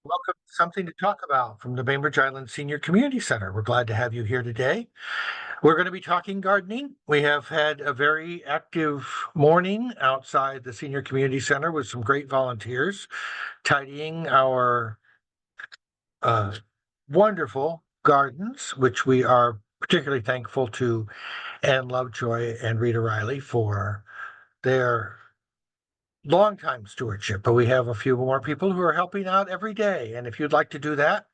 Welcome to Something to Talk About from the Bainbridge Island Senior Community Center. We're glad to have you here today. We're going to be talking gardening. We have had a very active morning outside the Senior Community Center with some great volunteers tidying our uh, wonderful gardens, which we are particularly thankful to Ann Lovejoy and Rita Riley for their longtime stewardship. But we have a few more people who are helping out every day. And if you'd like to do that,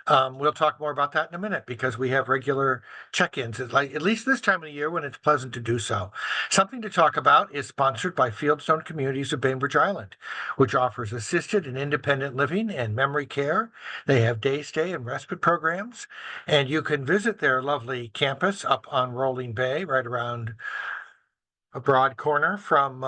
we'll talk more about that in a minute because we have regular check-ins, at least this time of the year when it's pleasant to do so. Something to Talk About is sponsored by Fieldstone Communities of Bainbridge Island, which offers assisted and independent living and memory care. They have day stay and respite programs, and you can visit their lovely campus up on Rolling Bay, right around a broad corner from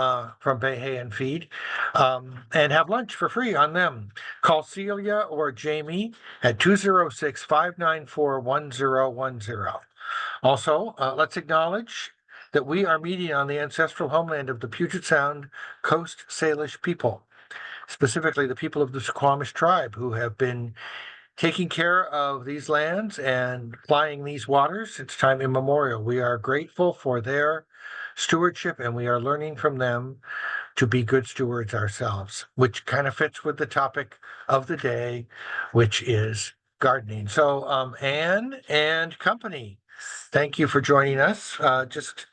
Bay Hay and Feed, and have lunch for free on them. Call Celia or Jamie at 206-594-1010. Also, let's acknowledge that we are meeting on the ancestral homeland of the Puget Sound Coast Salish people, specifically the people of the Suquamish tribe who have been taking care of these lands and plying these waters since time immemorial. We are grateful for their stewardship and we are learning from them to be good stewards ourselves, which kind of fits with the topic of the day, which is gardening. So, Anne and company, thank you for joining us. Just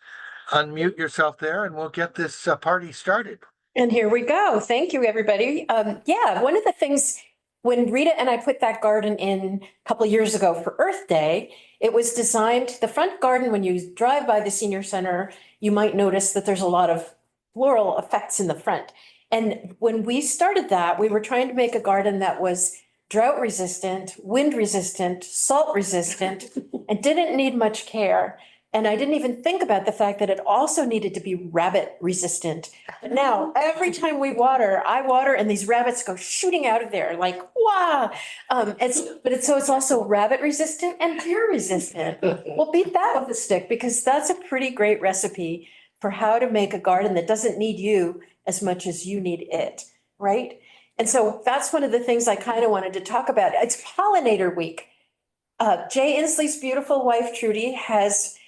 unmute yourself there and we'll get this party started. And here we go. Thank you, everybody. Yeah, one of the things when Rita and I put that garden in a couple of years ago for Earth Day, it was designed, the front garden, when you drive by the senior center, you might notice that there's a lot of floral effects in the front. And when we started that, we were trying to make a garden that was drought resistant, wind resistant, salt resistant, and didn't need much care. And I didn't even think about the fact that it also needed to be rabbit resistant. But now, every time I water and these rabbits go shooting out of there like, wow. It's also rabbit resistant and deer resistant. Well, beat that with a stick because that's a pretty great recipe for how to make a garden that doesn't need you as much as you need it, right? And so that's one of the things I kind of wanted to talk about. It's pollinator week. Jay Inslee's beautiful wife, Trudy, has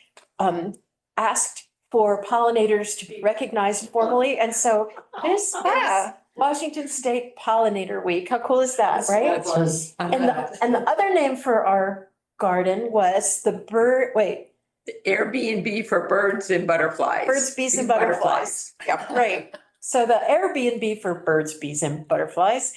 asked for pollinators to be recognized formally. And so this is Washington State Pollinator Week. How cool is that, right? And the other name for our garden was the Airbnb for birds and butterflies. Birds, bees, and butterflies. Yep. Right. So the Airbnb for birds, bees, and butterflies,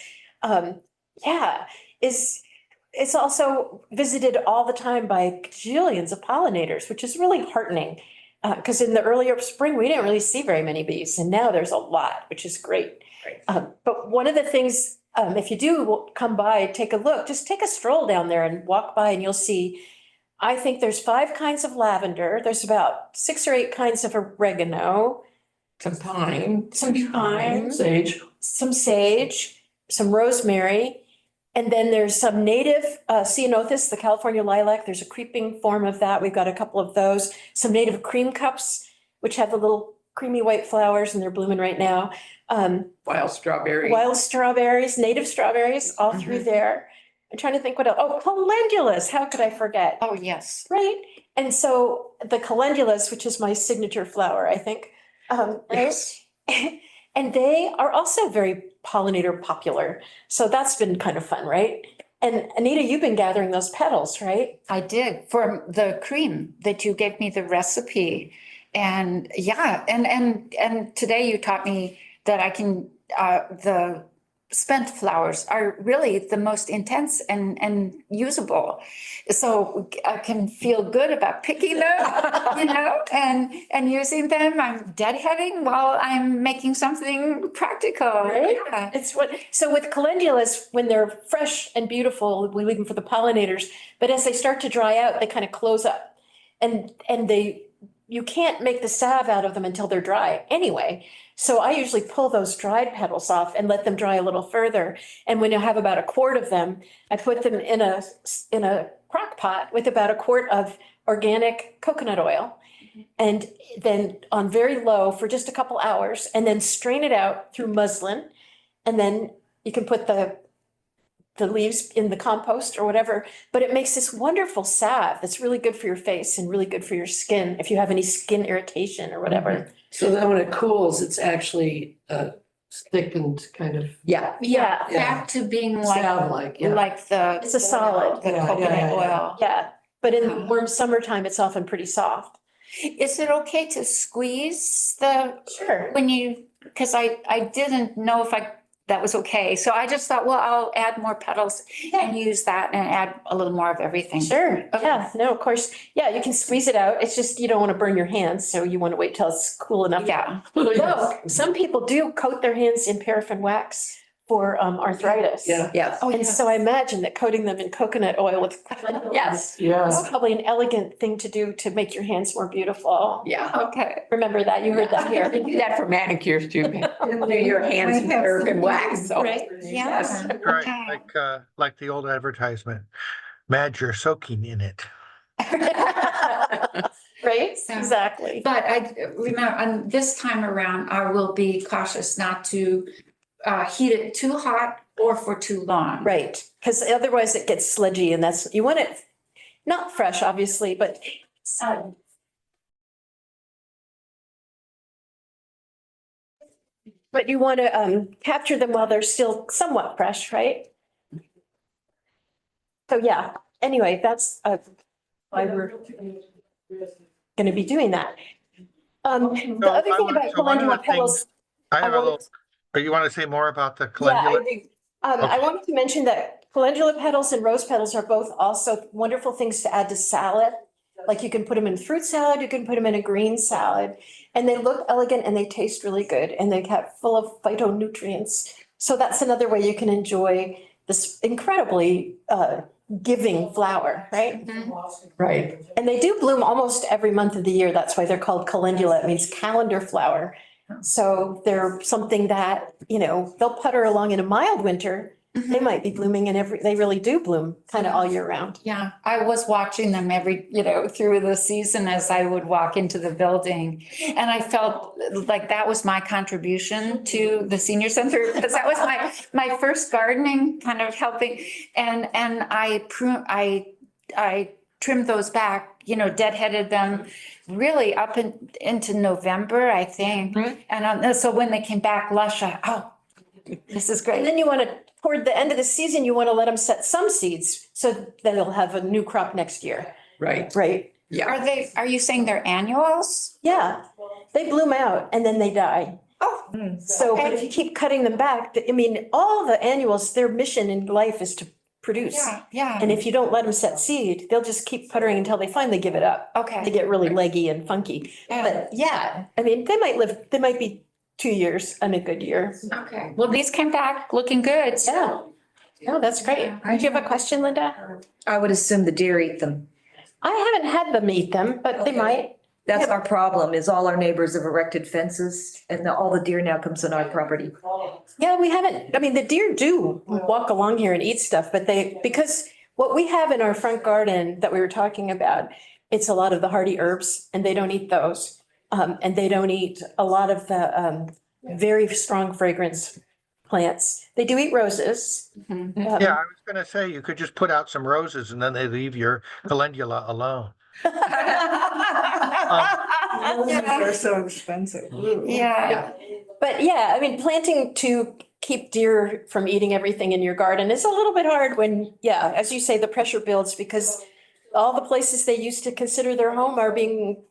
it's also visited all the time by gajillions of pollinators, which is really heartening. Because in the earlier spring, we didn't really see very many bees, and now there's a lot, which is great. Right. But one of the things, if you do come by, take a look, just take a stroll down there and walk by and you'll see, I think there's 5 kinds of lavender. There's about 6 or 8 kinds of oregano. Some thyme. Sage. Some sage, some rosemary. And then there's some native ceanothus, the California lilac. There's a creeping form of that. We've got a couple of those. Some native cream cups, which have the little creamy white flowers and they're blooming right now. Wild strawberry. Wild strawberries, native strawberries, all through there. I'm trying to think what else. Oh, calendulas. How could I forget? Oh, yes. Right. And so the calendulas, which is my signature flower, I think. Yes. And they are also very pollinator popular. So that's been kind of fun, right? And Anita, you've been gathering those petals, right? I did for the cream that you gave me the recipe. And yeah, and today you taught me that I can, the spent flowers are really the most intense and usable. So I can feel good about picking them, and using them. I'm deadheading while I'm making something practical. Right? Yeah. So with calendulas, when they're fresh and beautiful, we leave them for the pollinators. But as they start to dry out, they kind of close up. And you can't make the salve out of them until they're dry anyway. So I usually pull those dried petals off and let them dry a little further. And when you have about a quart of them, I put them in a crock pot with about a quart of organic coconut oil. And then on very low for just a couple hours and then strain it out through muslin. And then you can put the the leaves in the compost or whatever, but it makes this wonderful salve that's really good for your face and really good for your skin if you have any skin irritation or whatever. So then when it cools, it's actually thickened kind of Yeah. Yeah, Back to being like, salve-like, yeah. like the. it's a solid. The Yeah, coconut yeah, yeah. oil. Yeah, but in the warm summertime, it's often pretty soft. Is it okay to squeeze the, Sure. when you, because I didn't know if that was okay. So I just thought, well, I'll add more petals and use that and add a little more of everything. Sure, yeah, no, of course, yeah, you can squeeze it out. It's just you don't want to burn your hands, so you want to wait till it's cool enough. Yeah. No, some people do coat their hands in paraffin wax for arthritis. Yeah. Yes. Oh, And yes. so I imagine that coating them in coconut oil with, yes, Yeah. it's probably an elegant thing to do to make your hands more beautiful. Yeah. Okay. Remember that, you heard that You here. do that for manicures too. Do your hands in paraffin wax, so. Right. Yeah. Right, Okay. like the old advertisement, Madge, you're soaking in it. Right, Yeah. exactly. But I remember, on this time around, I will be cautious not to heat it too hot or for too long. Right, because otherwise it gets sludgy and that's, you want it not fresh, obviously, but but you want to capture them while they're still somewhat fresh, right? So yeah, anyway, that's why we're going to be doing that. The So other I thing want- about so one of the calendula petals. things- I have a wanted- little, or you want to say more about the Yeah, calendula? I do. I wanted to mention that calendula petals and rose petals are both also wonderful things to add to salad. Like you can put them in fruit salad, you can put them in a green salad, and they look elegant and they taste really good and they have full of phytonutrients. So that's another way you can enjoy this incredibly giving flower, right? Right. And they do bloom almost every month of the year. That's why they're called calendula. It means calendar flower. So they're something that, they'll putter along in a mild winter. They might be blooming they really do bloom kind of all year round. Yeah, I was watching them through the season as I would walk into the building. And I felt like that was my contribution to the senior center, because that was my first gardening kind of helping. And I trimmed those back, deadheaded them really up into November, I think. And so when they came back lush, this is And great. then you want to, toward the end of the season, you want to let them set some seeds so that they'll have a new crop next year, Right. right? Yeah. Are you saying they're annuals? Yeah, they bloom out and then they die. Oh, So, but if you keep cutting them back, all the annuals, their mission in life is to produce. yeah, yeah. And if you don't let them set seed, they'll just keep puttering until they finally give it up. They Okay. get really leggy and funky. Yeah. But yeah, they might be 2 years and a good year. Okay. Well, these came back looking good. Yeah. No, that's great. Did you have a question, Linda? I would assume the deer eat them. I haven't had them eat them, but they Okay. might. That's our problem, is all our neighbors have erected fences and all the deer now comes on our property. Yeah, we haven't, the deer do walk along here and eat stuff, but because what we have in our front garden that we were talking about, it's a lot of the hardy herbs and they don't eat those. And they don't eat a lot of the very strong fragrance plants. They do eat roses. Yeah, I was gonna say, you could just put out some roses and then they leave your calendula alone. They're so expensive. Yeah. But yeah, planting to keep deer from eating everything in your garden is a little bit hard when, as you say, the pressure builds because all the places they used to consider their home are being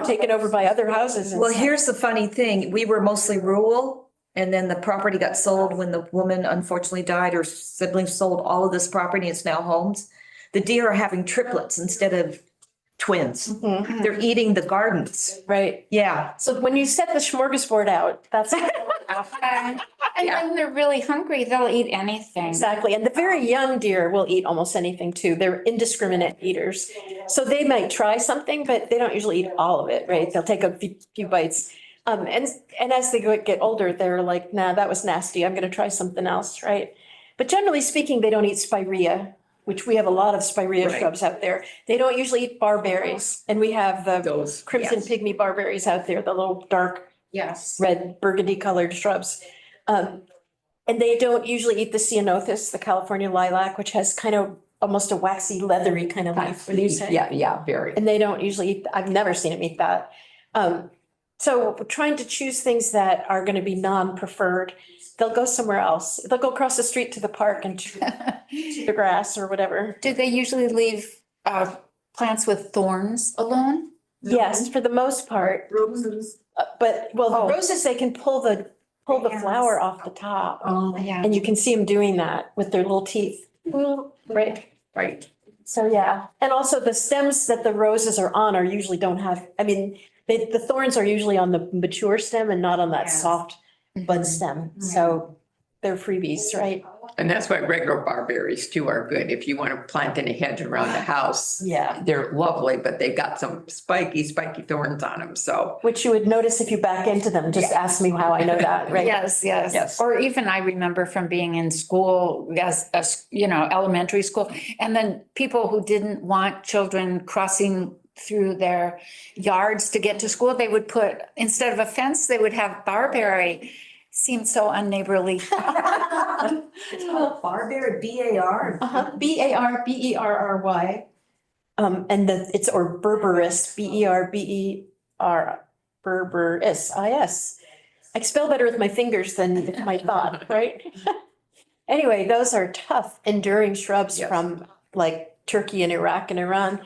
taken over by other houses. and Well, stuff. here's the funny thing. We were mostly rural and then the property got sold when the woman unfortunately died. Her siblings sold all of this property. It's now homes. The deer are having triplets instead of twins. Mhm, They're eating the gardens. right. Yeah. So when you set the smorgasbord out, that's And when they're really hungry, they'll eat anything. exactly. And the very young deer will eat almost anything too. They're indiscriminate eaters. So they might try something, but they don't usually eat all of it, right? They'll take a few bites. And as they get older, they're like, nah, that was nasty. I'm gonna try something else, right? But generally speaking, they don't eat spirea, which we have a lot of spirea Right. shrubs out there. They don't usually eat barberries. And we have the Those. crimson yes. pygmy barberries out there, the little dark Yes. red burgundy colored shrubs. And they don't usually eat the ceanothus, the California lilac, which has kind of almost a waxy, leathery kind of leaf. What do you say? Yeah, very. And they don't usually eat, I've never seen them eat that. So we're trying to choose things that are gonna be non-preferred. They'll go somewhere else. They'll go across the street to the park and chew the grass or whatever. Do they usually leave plants with thorns alone? Yes, for the most part. Roses. But, well, Oh. the roses, they can pull the flower off the top. Oh, Yeah. And you can see them doing that with their little teeth. Right, Right. so yeah. And also the stems that the roses are on are usually don't have, I mean, the thorns are usually on the mature stem and not on that Yes. soft bud stem. So they're freebies, right? And that's why regular barberries too are good. If you want to plant in a hedge around the house, Yeah. they're lovely, but they've got some spiky thorns on them. So Which you would notice if you back into them. Just ask me how I know that, right? Yes, yes. Yes. Or even I remember from being in school as, elementary school. And then people who didn't want children crossing through their yards to get to school, they would put, instead of a fence, they would have barberry. Seemed so unneighborly. It's called barberry, B-A-R. Barberry. And it's, or berberis, berberis. I spell better with my fingers than my thought, right? Anyway, those are tough, enduring shrubs Yes. from like Turkey and Iraq and Iran.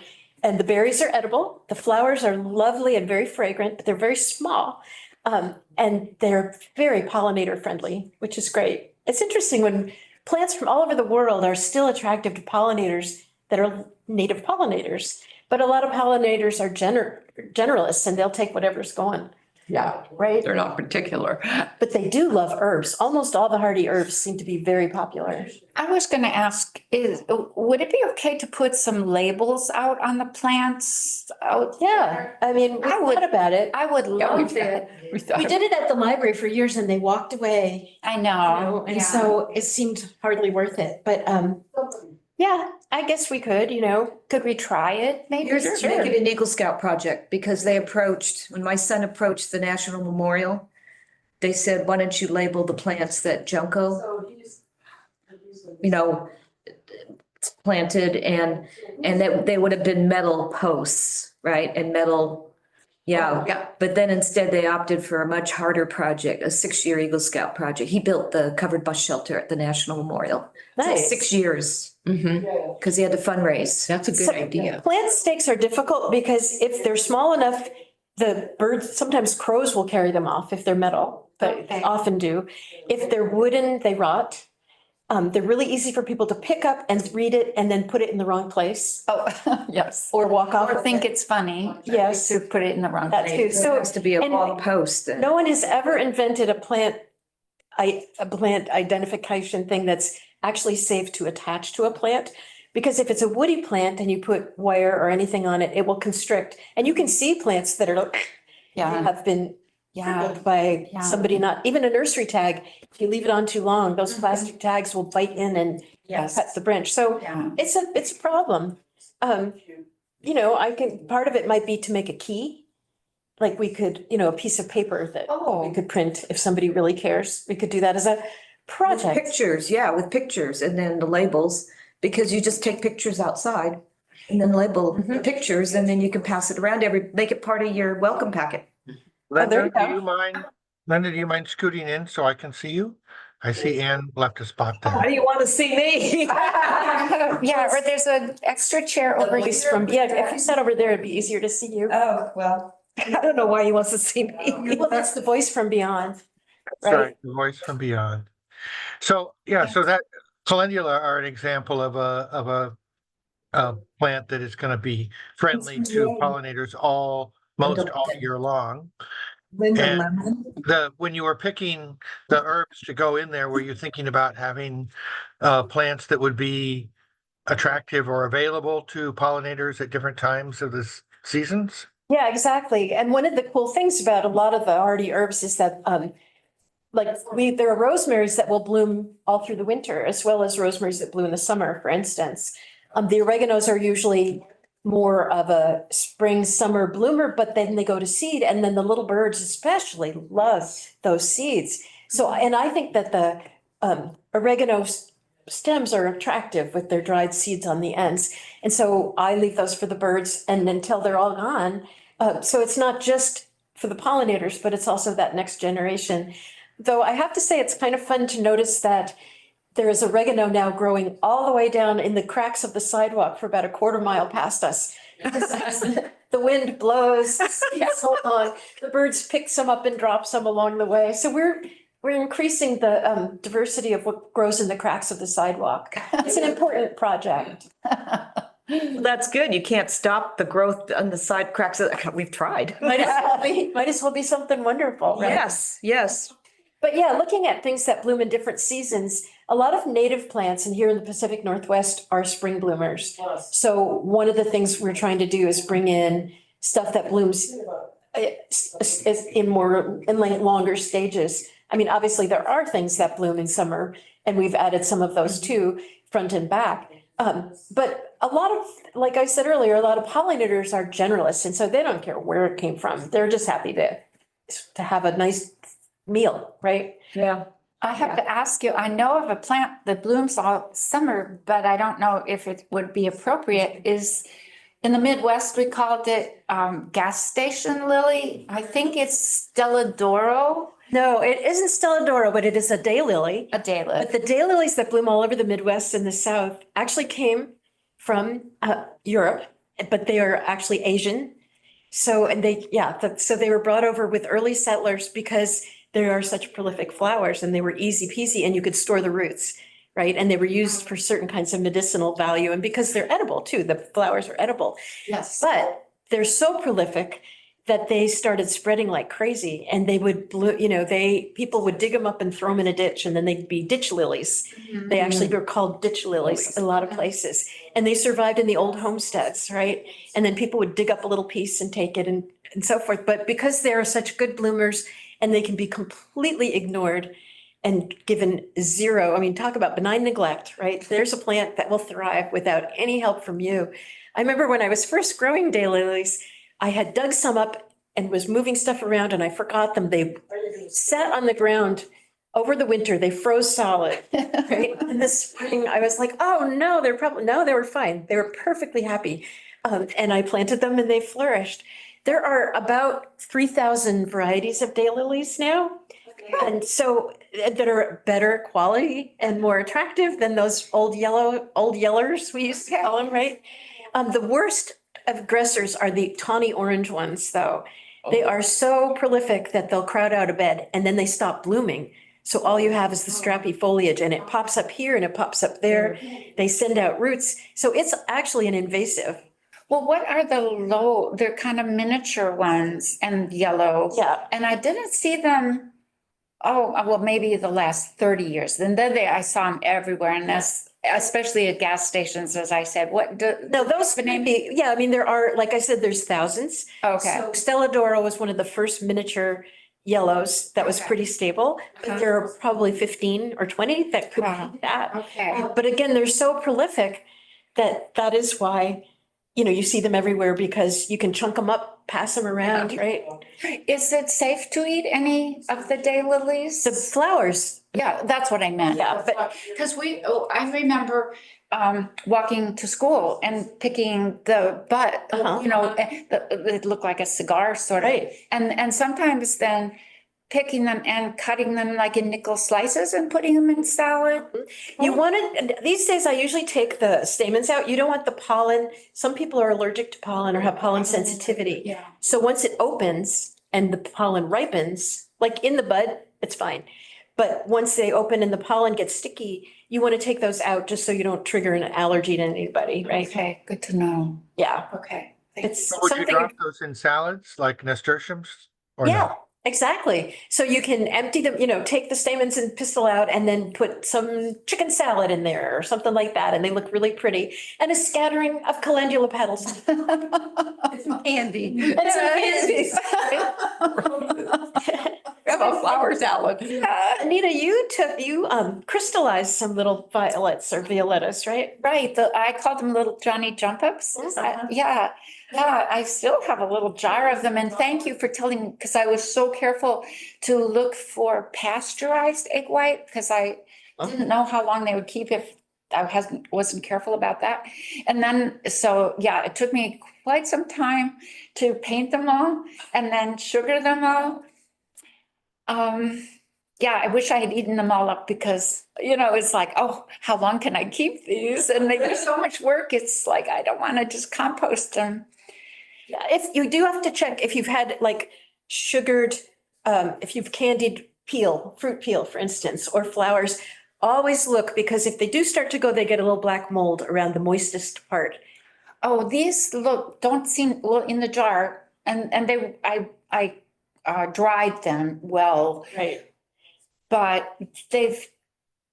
And the berries are edible. The flowers are lovely and very fragrant, but they're very small. And they're very pollinator friendly, which is great. It's interesting when plants from all over the world are still attractive to pollinators that are native pollinators. But a lot of pollinators are generalists and they'll take whatever's going, yeah, right? they're not particular. But they do love herbs. Almost all the hardy herbs seem to be very popular. I was going to ask, would it be okay to put some labels out on the plants out? Yeah, I mean, we I would- thought about it. I would Yeah, love it. We thought We did it at the library for years and they walked away, I you know. know, and yeah. so it seemed hardly worth it. But yeah, I guess we could, Could we try it? Maybe. Here's make it an Eagle Scout project because when my son approached the National Memorial, they said, why don't you label the plants that Junko, planted and that they would have been metal posts, right? And metal, yeah. Yeah. But then instead they opted for a much harder project, a 6-year Eagle Scout project. He built the covered bus shelter at the National Memorial. It took nice. 6 years Mhm. because he had to fundraise. That's a good So- idea. Plant stakes are difficult because if they're small enough, the birds, sometimes crows will carry them off if they're metal, but they Okay. often do. If they're wooden, they rot. They're really easy for people to pick up and read it and then put it in the wrong place Oh, yes. or walk off. Or with think it. it's funny. Yes. To put it in the wrong That too. place. It So- has to be a and- long post. then. No one has ever invented a plant identification thing that's actually safe to attach to a plant. Because if it's a woody plant and you put wire or anything on it, it will constrict. And you can see plants that are Yeah, have been yeah. killed by Yeah. somebody not, even a nursery tag, if you leave it on too long, those plastic tags will bite in and Yes. cut the branch. So Yeah. it's a problem. Part of it might be to make a key. Like we could, a piece of paper that we Oh, could print if somebody really cares. We could do that as a With project. pictures, yeah, with pictures and then the labels, because you just take pictures outside and then label the pictures and then you can pass it around make it part of your welcome packet. there Linda, you do go. you mind scooting in so I can see you? I see Ann left a spot Why there. do you want to see me? yeah, or there's an extra chair over here. If you sat over there, it'd be easier to see you. Oh, well, I don't know why he wants to see me. Well, that's the voice from beyond. That's Right. the voice from beyond. So, yeah, so that calendula are an example of a plant that is going to be friendly to pollinators most all year long. Linda And Lemon. when you were picking the herbs to go in there, were you thinking about having plants that would be attractive or available to pollinators at different times of the seasons? Yeah, exactly. And one of the cool things about a lot of the hardy herbs is that, there are rosemaries that will bloom all through the winter, as well as rosemaries that bloom in the summer, for instance. The oreganos are usually more of a spring, summer bloomer, but then they go to seed, and then the little birds especially love those seeds. So, and I think that oregano stems are attractive with their dried seeds on the ends. And so I leave those for the birds and until they're all gone. So it's not just for the pollinators, but it's also that next generation. Though I have to say, it's kind of fun to notice that there is oregano now growing all the way down in the cracks of the sidewalk for about a quarter mile past us. The wind blows, so long, the birds pick some up and drop some along the way. So we're increasing the diversity of what grows in the cracks of the sidewalk. It's an important project. That's good. You can't stop the growth on the side cracks. We've tried. Might as well be something wonderful, right? Yes, yes. But yeah, looking at things that bloom in different seasons, a lot of native plants, and here in the Pacific Northwest are spring bloomers. So one of the things we're trying to do is bring in stuff that blooms in longer stages. I mean, obviously there are things that bloom in summer and we've added some of those too, front and back. But a lot of, like I said earlier, a lot of pollinators are generalists. And so they don't care where it came from. They're just happy to have a nice meal, right? Yeah. I have to ask you, I know of a plant that blooms all summer, but I don't know if it would be appropriate. Is in the Midwest, we called it gas station lily. I think it's Stelladoro, No, it isn't Stelladoro, but it is a daylily. a daylily. But the daylilies that bloom all over the Midwest and the South actually came from Europe, but they are actually Asian. So, and so they were brought over with early settlers because there are such prolific flowers and they were easy peasy and you could store the roots, right? And they were used for certain kinds of medicinal value and because they're edible too, the flowers are edible. Yes. But they're so prolific that they started spreading like crazy and they would people would dig them up and throw them in a ditch and then they'd be ditch lilies. They actually were called ditch lilies in a lot of places. And they survived in the old homesteads, right? And then people would dig up a little piece and take it and so forth. But because they are such good bloomers and they can be completely ignored and given zero, I mean, talk about benign neglect, right? There's a plant that will thrive without any help from you. I remember when I was first growing daylilies, I had dug some up and was moving stuff around and I forgot them. They sat on the ground over the winter. They froze solid, right? In the spring, I was like, oh no, they were fine. They were perfectly happy. And I planted them and they flourished. There are about 3,000 varieties of daylilies now. And so that are better quality and more attractive than those old yellers we used to call them, right? The worst aggressors are the tawny orange ones, though. They are so prolific that they'll crowd out a bed and then they stop blooming. So all you have is the strappy foliage and it pops up here and it pops up there. They send out roots. So it's actually an invasive. Well, what are they're kind of miniature ones and yellow. Yeah. And I didn't see them, maybe the last 30 years. And then I saw them everywhere and that's, especially at gas stations, as I said, No, those may be, I mean, there are, like I said, there's thousands. Okay. So Stelladoro was one of the first miniature yellows that was Okay. pretty stable. But there are probably 15 or 20 that could Wow. be that. Okay. But again, they're so prolific that is why, you see them everywhere because you can chunk them up, pass them around, right? Is it safe to eat any of the daylilies? The flowers, Yeah, that's what I meant. Yeah, but- Because I remember walking to school and picking the butt, it looked like a cigar sort of. Right. And sometimes then picking them and cutting them like in nickel slices and putting them in salad. you want it, these days I usually take the stamens out. You don't want the pollen. Some people are allergic to pollen or have pollen sensitivity. Yeah. So once it opens and the pollen ripens, like in the bud, it's fine. But once they open and the pollen gets sticky, you want to take those out just so you don't trigger an allergy to anybody, right? Okay, good to know. Yeah, Okay. it's So would you something. drop those in salads like nasturtiums or Yeah, no? exactly. So you can empty them, take the stamens and pistil out and then put some chicken salad in there or something like that. And they look really pretty. And a scattering of calendula petals. Andy. And some pansies. Have a flower salad. Anita, you crystallized some little violets or violettas, right? Right, I called them little Johnny jump ups. Yeah, I still have a little jar of them and thank you for telling, because I was so careful to look for pasteurized egg white because I didn't know how long they would keep if I wasn't careful about that. And then, so yeah, it took me quite some time to paint them all and then sugar them all. Yeah, I wish I had eaten them all up because, it's like, oh, how long can I keep these? And they do so much work. It's like, I don't want to just compost them. Yeah, if you do have to check if you've had like sugared, if you've candied peel, fruit peel, for instance, or flowers, always look because if they do start to go, they get a little black mold around the moistest part. Oh, these don't seem, well, in the jar and I dried them well, Right. but they've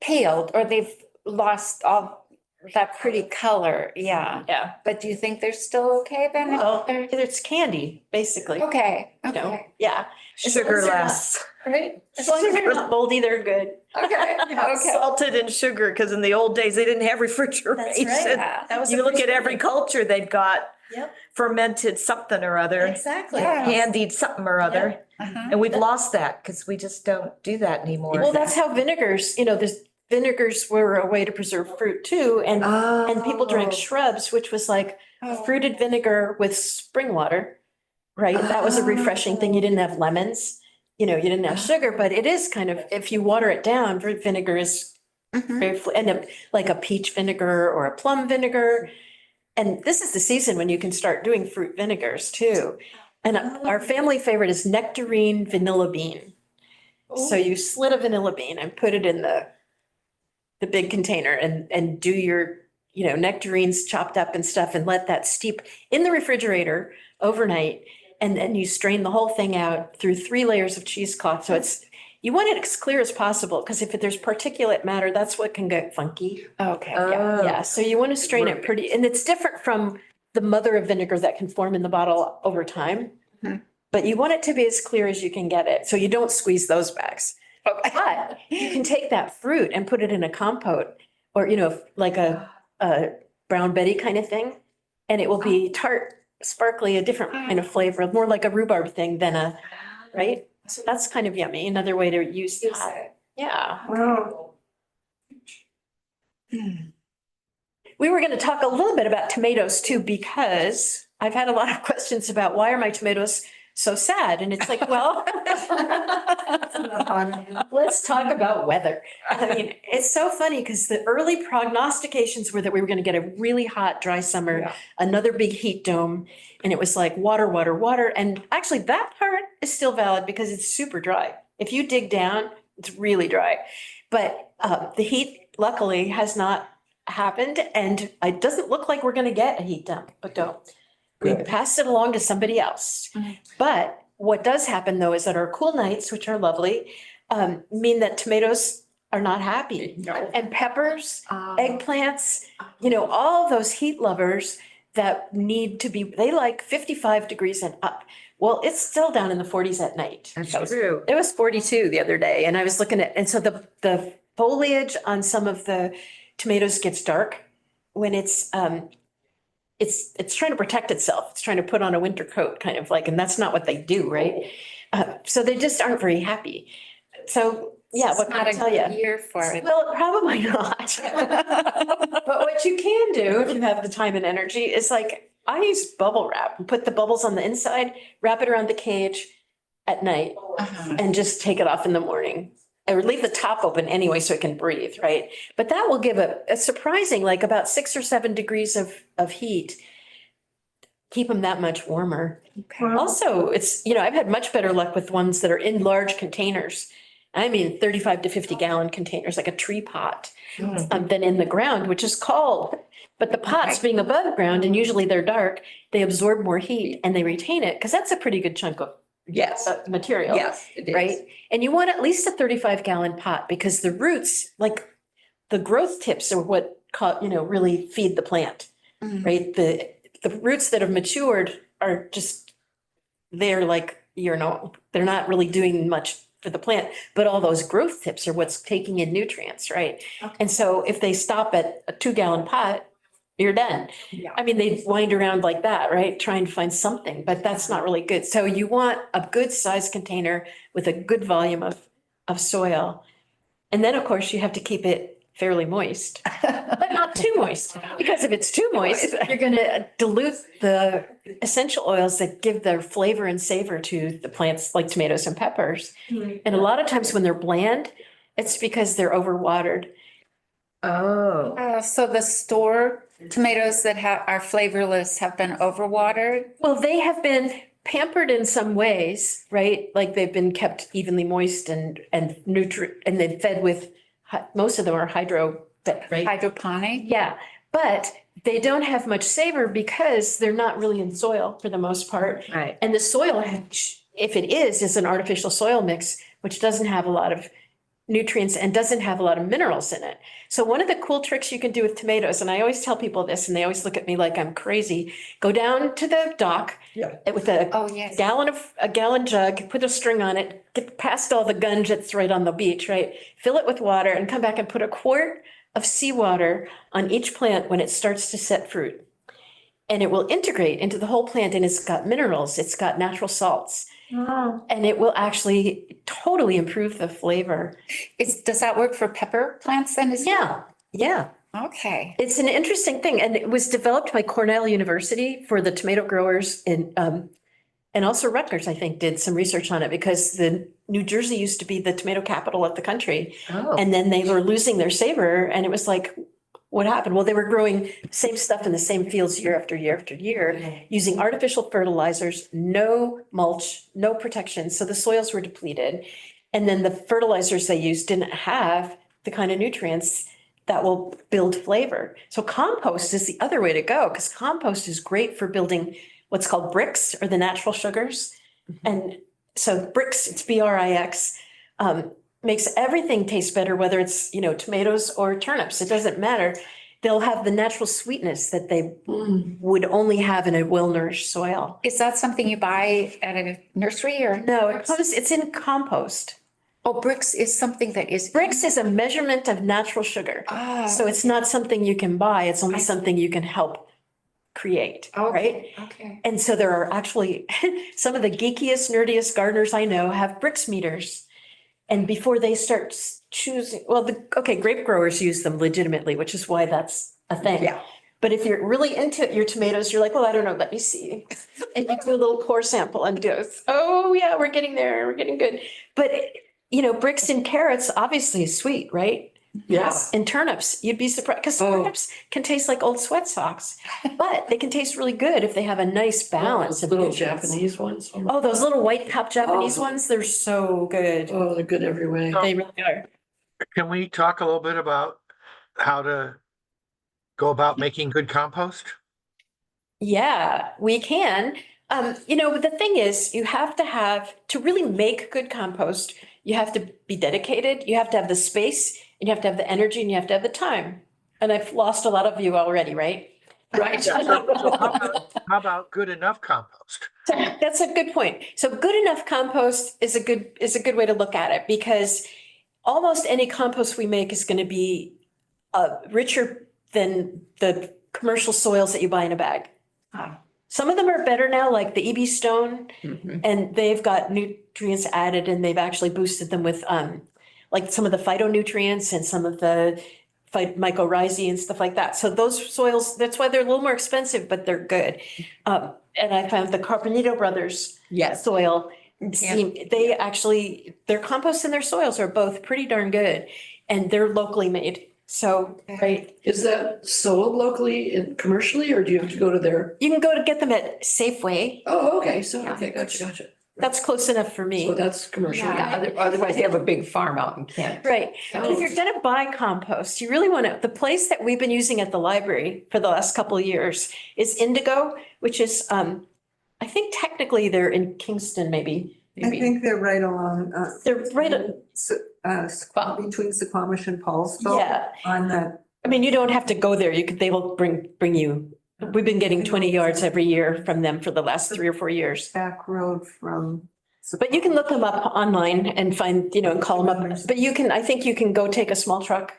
paled or they've lost all that pretty color. Yeah. Yeah. But do you think they're still okay then? Well, it's candy, basically. Okay, You know, okay. yeah. As long as they're Sugarless. Right? As long as they're not moldy, they're good. Okay, okay. Salted in sugar, because in the old days, they didn't have refrigeration. Yeah. That was You the look first at every thing. culture, they've got Yep, fermented something or other, exactly. Yeah. candied something or other. Uh-huh. And we've lost that because we just don't do that anymore. Well, that's how vinegars, there's vinegars were a way to preserve fruit too. And people drank Oh. shrubs, which was like Oh. fruited vinegar with spring water, right? That was a refreshing thing. You didn't have lemons, you didn't have sugar, but it is kind of, if you water it down, vinegar is Mhm. very, like a peach vinegar or a plum vinegar. And this is the season when you can start doing fruit vinegars too. And our family favorite is nectarine vanilla bean. So you slit a vanilla bean and put it in the big container and do your, nectarines chopped up and stuff and let that steep in the refrigerator overnight. And then you strain the whole thing out through 3 layers of cheesecloth. So you want it as clear as possible because if there's particulate matter, that's what can get funky. Okay. Oh. Yeah, so you want to strain it pretty, and it's different from the mother of vinegar that can form in the bottle over time. Mhm. But you want it to be as clear as you can get it, so you don't squeeze those bags. But you can take that fruit and put it in a compote or, like a brown Betty kind of thing. And it will be tart, sparkly, a different kind of flavor, more like a rhubarb thing than right? So that's kind of yummy, another way to use that. Yeah. We were going to talk a little bit about tomatoes too, because I've had a lot of questions about why are my tomatoes so sad? And it's like, well, let's talk about weather. I mean, it's so funny because the early prognostications were that we were going to get a really hot, dry summer, Yeah. another big heat dome. And it was like water, water, water. And actually that part is still valid because it's super dry. If you dig down, it's really dry. But the heat luckily has not happened and it doesn't look like we're going to get a heat dump, but don't. We passed it along to somebody else. Mhm. But what does happen though is that our cool nights, which are lovely, mean that tomatoes are not happy. And peppers, eggplants, all those heat lovers that need to be, they like 55 degrees and up. Well, it's still down in the 40s at night. That's true. It was 42 the other day and I was looking at, and so the foliage on some of the tomatoes gets dark when it's trying to protect itself. It's trying to put on a winter coat kind of like, and that's not what they do, right? So they just aren't very happy. So, yeah, what can I tell you? Year for it. Well, probably not. But what you can do if you have the time and energy is like, I use bubble wrap and put the bubbles on the inside, wrap it around the cage at night Uh-huh. and just take it off in the morning. Or leave the top open anyway so it can breathe, right? But that will give a surprising, like about 6 or 7 degrees of heat. Keep them that much warmer. Also, it's, I've had much better luck with ones that are in large containers. I mean, 35 to 50 gallon containers, like a tree pot, than in the ground, which is cold. But the pots being above ground, and usually they're dark, they absorb more heat and they retain it, because that's a pretty good chunk of Yes, material. yes, it is. Right? And you want at least a 35-gallon pot because the roots, like the growth tips are what really feed the plant, Mhm. right? The roots that have matured are just, they're like, they're not really doing much for the plant, but all those growth tips are what's taking in nutrients, right? Okay. And so if they stop at a 2-gallon pot, you're done. Yeah. I mean, they wind around like that, right? Trying to find something, but that's not really good. So you want a good size container with a good volume of soil. And then, of course, you have to keep it fairly moist, but not too moist. Because if it's too moist, you're gonna dilute the essential oils that give their flavor and savor to the plants like tomatoes and peppers. And a lot of times when they're bland, it's because they're overwatered. Oh, So the store tomatoes that are flavorless have been overwatered? Well, they have been pampered in some ways, right? Like they've been kept evenly moist and and they've fed with, most of them are right? Hydroponic? Yeah, but they don't have much savor because they're not really in soil for the most part. right. And the soil, if it is an artificial soil mix, which doesn't have a lot of nutrients and doesn't have a lot of minerals in it. So one of the cool tricks you can do with tomatoes, and I always tell people this and they always look at me like I'm crazy, go down to the dock with a Oh, yes. gallon jug, put a string on it, get past all the gunge that's right on the beach, right? Fill it with water and come back and put a quart of seawater on each plant when it starts to set fruit. And it will integrate into the whole plant and it's got minerals, it's got natural salts. And it will actually totally improve the flavor. Does that work for pepper plants then? Yeah. Okay. It's an interesting thing. And it was developed by Cornell University for the tomato growers and also Rutgers, I think, did some research on it because the New Jersey used to be the tomato capital of the country. Oh, And then they were losing their savor and it was like, what happened? Well, they were growing same stuff in the same fields year after year after year, using artificial fertilizers, no mulch, no protection. So the soils were depleted. And then the fertilizers they used didn't have the kind of nutrients that will build flavor. So compost is the other way to go because compost is great for building what's called bricks or the natural sugars. And so bricks, it's BRIX, makes everything taste better, whether it's, tomatoes or turnips, it doesn't matter. They'll have the natural sweetness that they would only have in a well-nourished soil. Is that something you buy at a nursery or? No, it's in compost. Oh, bricks is something that is. Bricks is a measurement of natural sugar. Ah. So it's not something you can buy, it's only something you can help create, right? Okay. And so there are actually, some of the geekiest, nerdiest gardeners I know have bricks meters. And before they start choosing, grape growers use them legitimately, which is why that's a thing. Yeah. But if you're really into your tomatoes, you're like, well, I don't know, let me see. And you do a little core sample and goes, oh yeah, we're getting there, we're getting good. But, bricks and carrots obviously is sweet, right? Yes. And turnips, you'd be surprised, because Oh. turnips can taste like old sweat socks, but they can taste really good if they have a nice balance of Little nutrients. Japanese ones. Oh, those little white top Japanese Oh. ones, they're so good. Oh, they're good every way. They really are. Can we talk a little bit about how to go about making good compost? Yeah, we can. The thing is, you have to really make good compost, you have to be dedicated, you have to have the space, and you have to have the energy, and you have to have the time. And I've lost a lot of you already, right? right. How about good enough compost? That's a good point. So good enough compost is a good way to look at it because almost any compost we make is going to be richer than the commercial soils that you buy in a bag. Some of them are better now, like the EB Stone, Mhm. and they've got nutrients added and they've actually boosted them with like some of the phytonutrients and some of the mycorrhizae and stuff like that. So those soils, that's why they're a little more expensive, but they're good. And I found the Carpenito Brothers Yes. soil, Yeah. their compost and their soils are both pretty darn good and they're locally made. So, right, Is that sold locally and commercially, or do you have to go to their? you can go to get them at Safeway. Oh, okay, so, Yeah. okay, gotcha. That's close enough for me. So that's commercial. Yeah, otherwise they have a big farm out in Kent. Right. But if you're gonna buy compost, you really wanna, the place that we've been using at the library for the last couple of years is Indigo, which is, I think technically they're in Kingston, maybe. I think they're right along, They're right, between Suquamish and Paulsville. yeah. On that, I mean, you don't have to go there. They will bring you. We've been getting 20 yards every year from them for the last 3 or 4 years. back road from. But you can look them up online and find, and call them up. But I think you can go take a small truck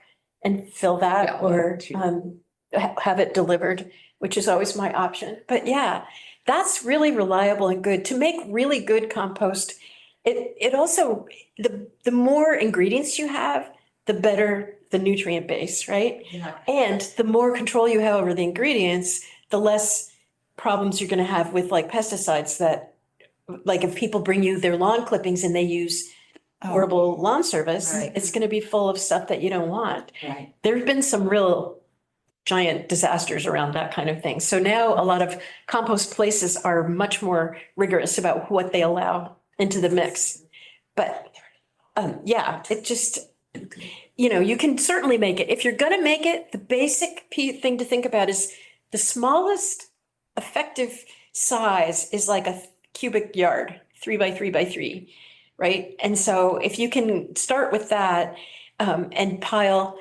and fill that Yeah, or too. have it delivered, which is always my option. But yeah, that's really reliable and good. To make really good compost, it also, the more ingredients you have, the better the nutrient base, right? Yeah. And the more control you have over the ingredients, the less problems you're gonna have with like pesticides that, like if people bring you their lawn clippings and they use horrible lawn service, Right. it's gonna be full of stuff that you don't want. Right. There've been some real giant disasters around that kind of thing. So now a lot of compost places are much more rigorous about what they allow into the mix. But yeah, it just, you can certainly make it. If you're gonna make it, the basic thing to think about is the smallest effective size is like a cubic yard, 3 by 3 by 3, right? And so if you can start with that and pile,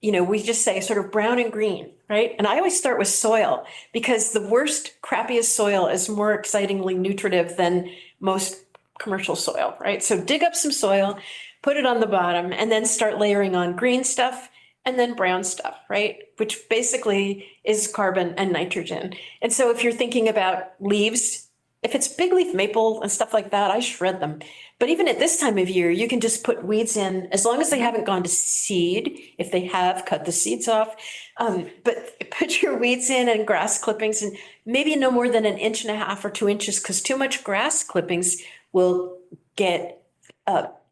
we just say sort of brown and green, right? And I always start with soil because the worst, crappiest soil is more excitingly nutritive than most commercial soil, right? So dig up some soil, put it on the bottom, and then start layering on green stuff and then brown stuff, right? Which basically is carbon and nitrogen. And so if you're thinking about leaves, if it's big leaf maple and stuff like that, I shred them. But even at this time of year, you can just put weeds in, as long as they haven't gone to seed. If they have, cut the seeds off. But put your weeds in and grass clippings and maybe no more than 1.5 or 2 inches, because too much grass clippings will get,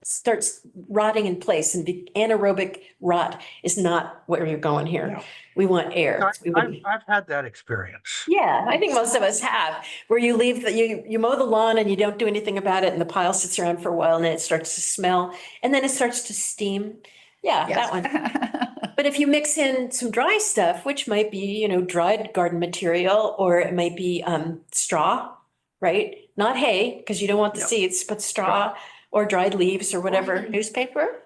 starts rotting in place, and the anaerobic rot is not where you're going here. No. We want air. I've had that experience. Yeah, I think most of us have, where you leave, you mow the lawn and you don't do anything about it and the pile sits around for a while and then it starts to smell and then it starts to steam. Yeah, that one. But if you mix in some dry stuff, which might be, dried garden material, or it might be straw, right? Not hay, because you don't want the Yep. seeds, but straw or dried leaves or whatever. Newspaper?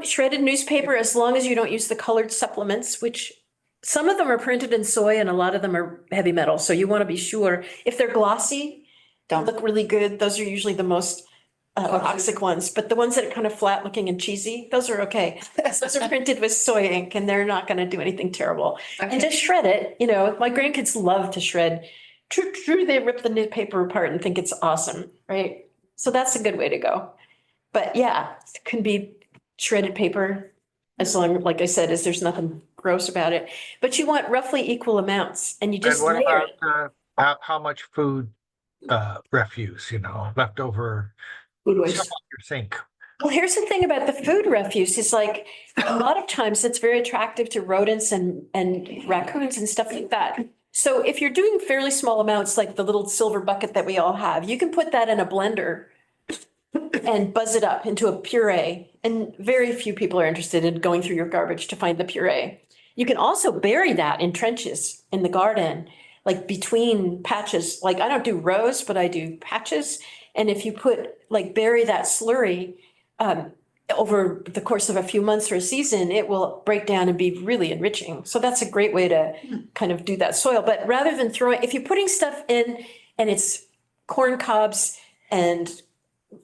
Shredded newspaper, as long as you don't use the colored supplements, which some of them are printed in soy and a lot of them are heavy metal. So you want to be sure. If they're glossy, don't look really good. Those are usually the most toxic ones, but the ones that are kind of flat looking and cheesy, those are okay. Those are printed with soy ink and they're not going to do anything terrible. And just shred it. My grandkids love to shred. True, they rip the newspaper apart and think it's awesome, right? So that's a good way to go. But yeah, it can be shredded paper, as long, like I said, as there's nothing gross about it. But you want roughly equal amounts and you just And what layer it. about how much food refuse, leftover Food stuff waste. off your sink? Well, here's the thing about the food refuse is like, a lot of times it's very attractive to rodents and raccoons and stuff like that. So if you're doing fairly small amounts, like the little silver bucket that we all have, you can put that in a blender and buzz it up into a puree. And very few people are interested in going through your garbage to find the puree. You can also bury that in trenches in the garden, like between patches. Like I don't do rows, but I do patches. And if you bury that slurry over the course of a few months or a season, it will break down and be really enriching. So that's a great way to kind of do that soil. But rather than if you're putting stuff in and it's corn cobs and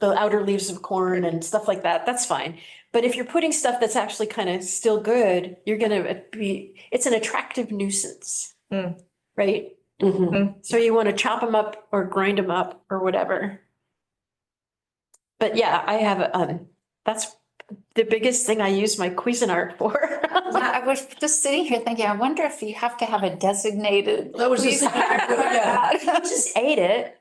the outer leaves of corn and stuff like that, that's fine. But if you're putting stuff that's actually kind of still good, it's an attractive nuisance, right? So you want to chop them up or grind them up or whatever. But yeah, I have, that's the biggest thing I use my Cuisinart for. Yeah, I was just sitting here thinking, I wonder if you have to have a designated. That was just- I just ate it.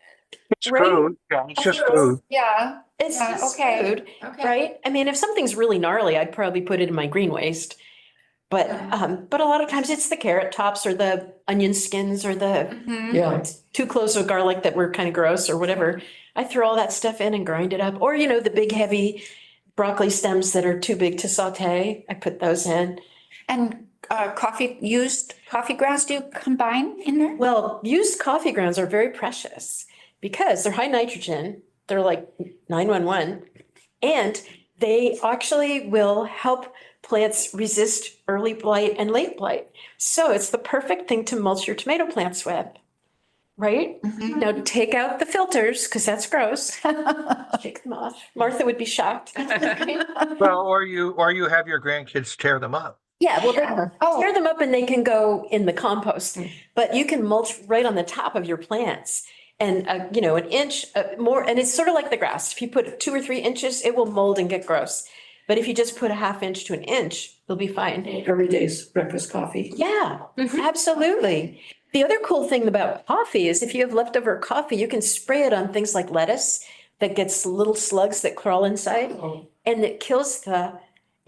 It's Right? food. Yeah, it's just food. Yeah, It's Yeah, just okay. food, okay. right? I mean, if something's really gnarly, I'd probably put it in my green waste. But a lot of times it's the carrot tops or the onion skins or the Mhm. Yeah. 2 cloves of garlic that were kind of gross or whatever. I throw all that stuff in and grind it up. Or, the big heavy broccoli stems that are too big to saute, I put those in. And used coffee grounds, do you combine in there? Well, used coffee grounds are very precious because they're high nitrogen. They're like 911. And they actually will help plants resist early blight and late blight. So it's the perfect thing to mulch your tomato plants with, right? Mhm. Now take out the filters because that's gross. Take them off. Martha would be shocked. Well, or you have your grandkids tear them up. Yeah, well, Oh. tear them up and they can go in the compost, but you can mulch right on the top of your plants. And, an inch more, and it's sort of like the grass. If you put 2 or 3 inches, it will mold and get gross. But if you just put a half inch to an inch, you'll be fine. Every day's breakfast coffee. Yeah, absolutely. The other cool thing about coffee is if you have leftover coffee, you can spray it on things like lettuce that gets little slugs that crawl inside Oh, and it kills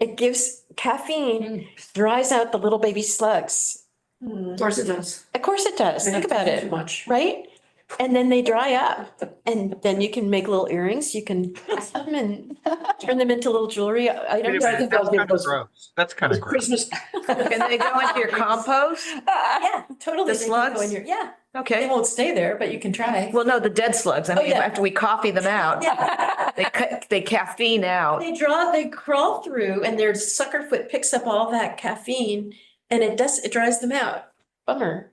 it gives caffeine, dries out the little baby slugs. of course it does. Of course it does. Think about Too it, much. right? And then they dry up and then you can make little earrings. You can put them and turn them into little jewelry Wait a items. minute, That's kind of those- gross. That's kind of gross. Christmas. Can they go into your compost? Yeah, totally. The They can go in slugs? your- Yeah, they Okay. won't stay there, but you can try. Well, no, the dead slugs. I Oh, mean, yeah. after we coffee them out, Yeah. they caffeine out. They crawl through and their sucker foot picks up all that caffeine and it dries them out. Bummer.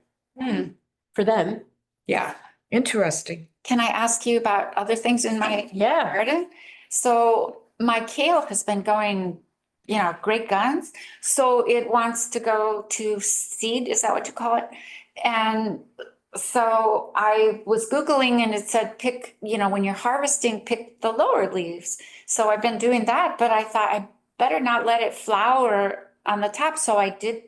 For them. Yeah, interesting. Can I ask you about other things in my Yeah. garden? So my kale has been going, great guns. So it wants to go to seed, is that what you call it? And so I was Googling and it said pick, when you're harvesting, pick the lower leaves. So I've been doing that, but I thought I better not let it flower on the top. So I did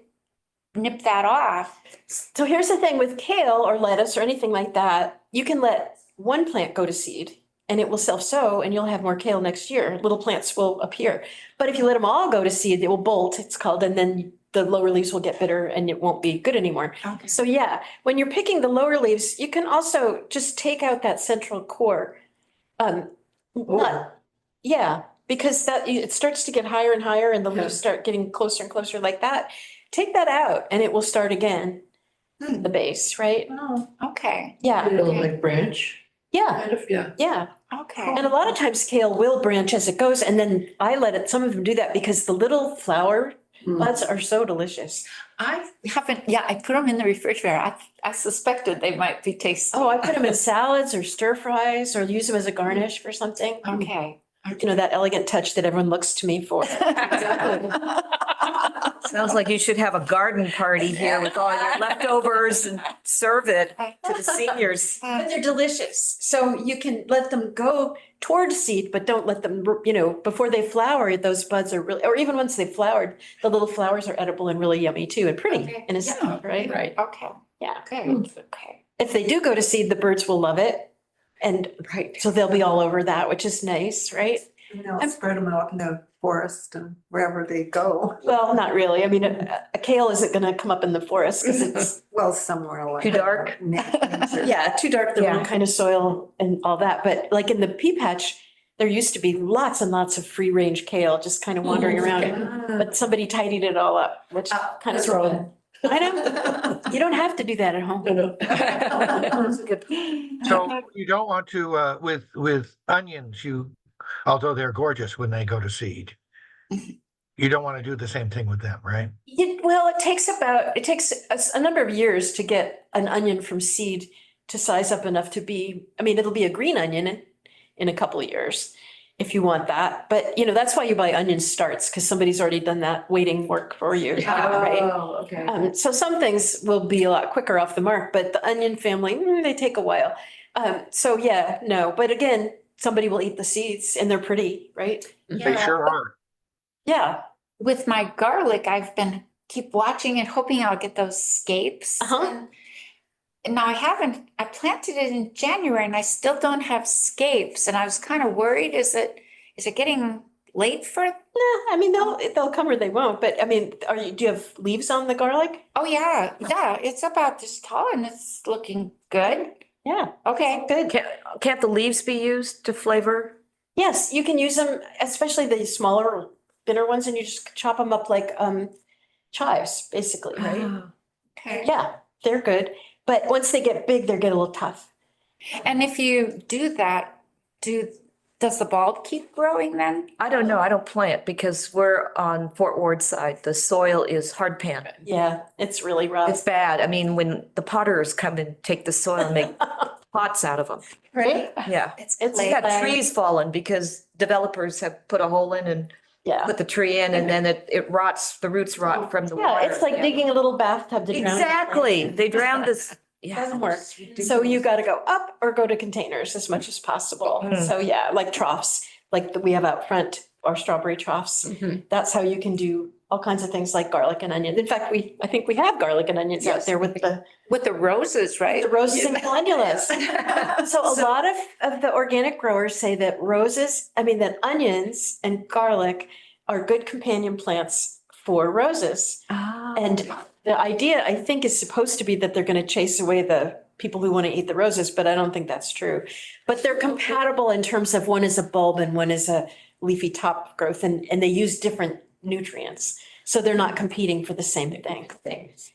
nip that off. So here's the thing with kale or lettuce or anything like that, you can let one plant go to seed and it will self-sow and you'll have more kale next year. Little plants will appear. But if you let them all go to seed, they will bolt, it's called, and then the lower leaves will get bitter and it won't be good anymore. Okay. So yeah, when you're picking the lower leaves, you can also just take out that central core. Yeah, because it starts to get higher and higher and the leaves start getting closer and closer like that. Take that out and it will start again, the base, right? Oh, okay, Yeah, Little like branch, yeah, kind of, yeah. yeah. okay. And a lot of times kale will branch as it goes and then I let it, some of them do that because the little flower buds are so delicious. I haven't, I put them in the refrigerator. I suspected they might be tasty. Oh, I put them in salads or stir fries or use them as a garnish for something. Okay. That elegant touch that everyone looks to me for. Sounds like you should have a garden party here with all your leftovers and serve it to the seniors. But they're delicious. So you can let them go toward seed, but don't let them, before they flower, those buds are really, or even once they've flowered, the little flowers are edible and really yummy too and pretty Okay. in a seed, right? Right. Okay, Yeah. good, okay. If they do go to seed, the birds will love it. And so they'll be all over that, which is nice, right? Spread them out in the forest and wherever they go. Well, not really. I mean, a kale isn't gonna come up in the forest because it's, Well, somewhere like. Too dark? yeah, too dark, the wrong Yeah. kind of soil and all that. But like in the pea patch, there used to be lots and lots of free range kale just kind of wandering around. But somebody tidied it all up, which kind of That's wrong. I know. You don't have to do that at home. No. That's a good. So you don't want to, with onions, although they're gorgeous when they go to seed, you don't want to do the same thing with them, right? Well, it takes a number of years to get an onion from seed to size up enough to be, it'll be a green onion in a couple of years if you want that. But, that's why you buy onion starts because somebody's already done that waiting work for you, right? Oh, okay. So some things will be a lot quicker off the mark, but the onion family, they take a while. So yeah, no, but again, somebody will eat the seeds and they're pretty, right? They sure are. Yeah. With my garlic, I've been keep watching and hoping I'll get those scapes. Uh-huh. And now I planted it in January and I still don't have scapes and I was kind of worried, is it getting late for? They'll come or they won't, but do you have leaves on the garlic? Oh, yeah, it's about this tall and it's looking good. Yeah. Okay, Good. Can't the leaves be used to flavor? Yes, you can use them, especially the smaller, thinner ones, and you just chop them up like chives, basically, right? okay. Yeah, they're good. But once they get big, they get a little tough. And if you do that, does the bulb keep growing then? I don't know. I don't plant because we're on Fort Ward side. The soil is hard pan. Yeah, it's really It's rough. bad. I mean, when the potters come and take the soil and make pots out of them. Right? Yeah. It's It's We clay. had trees fallen because developers have put a hole in and Yeah. put the tree in and then it rots, the roots rot from the water. Yeah, it's like digging a little bathtub to drown. it. Exactly. They drowned this. Yeah. Doesn't work. So you gotta go up or go to containers as much as possible. Mm. So yeah, like troughs, like we have out front. our strawberry troughs. Mhm. That's how you can do all kinds of things like garlic and onion. In fact, I think we have garlic and onions out Yes. there with With the roses, right? the roses and calendulas. So a lot of the organic growers say that that onions and garlic are good companion plants for roses. Ah. And the idea, I think, is supposed to be that they're going to chase away the people who want to eat the roses, but I don't think that's true. But they're compatible in terms of one is a bulb and one is a leafy top growth, and they use different nutrients. So they're not competing for the same thing,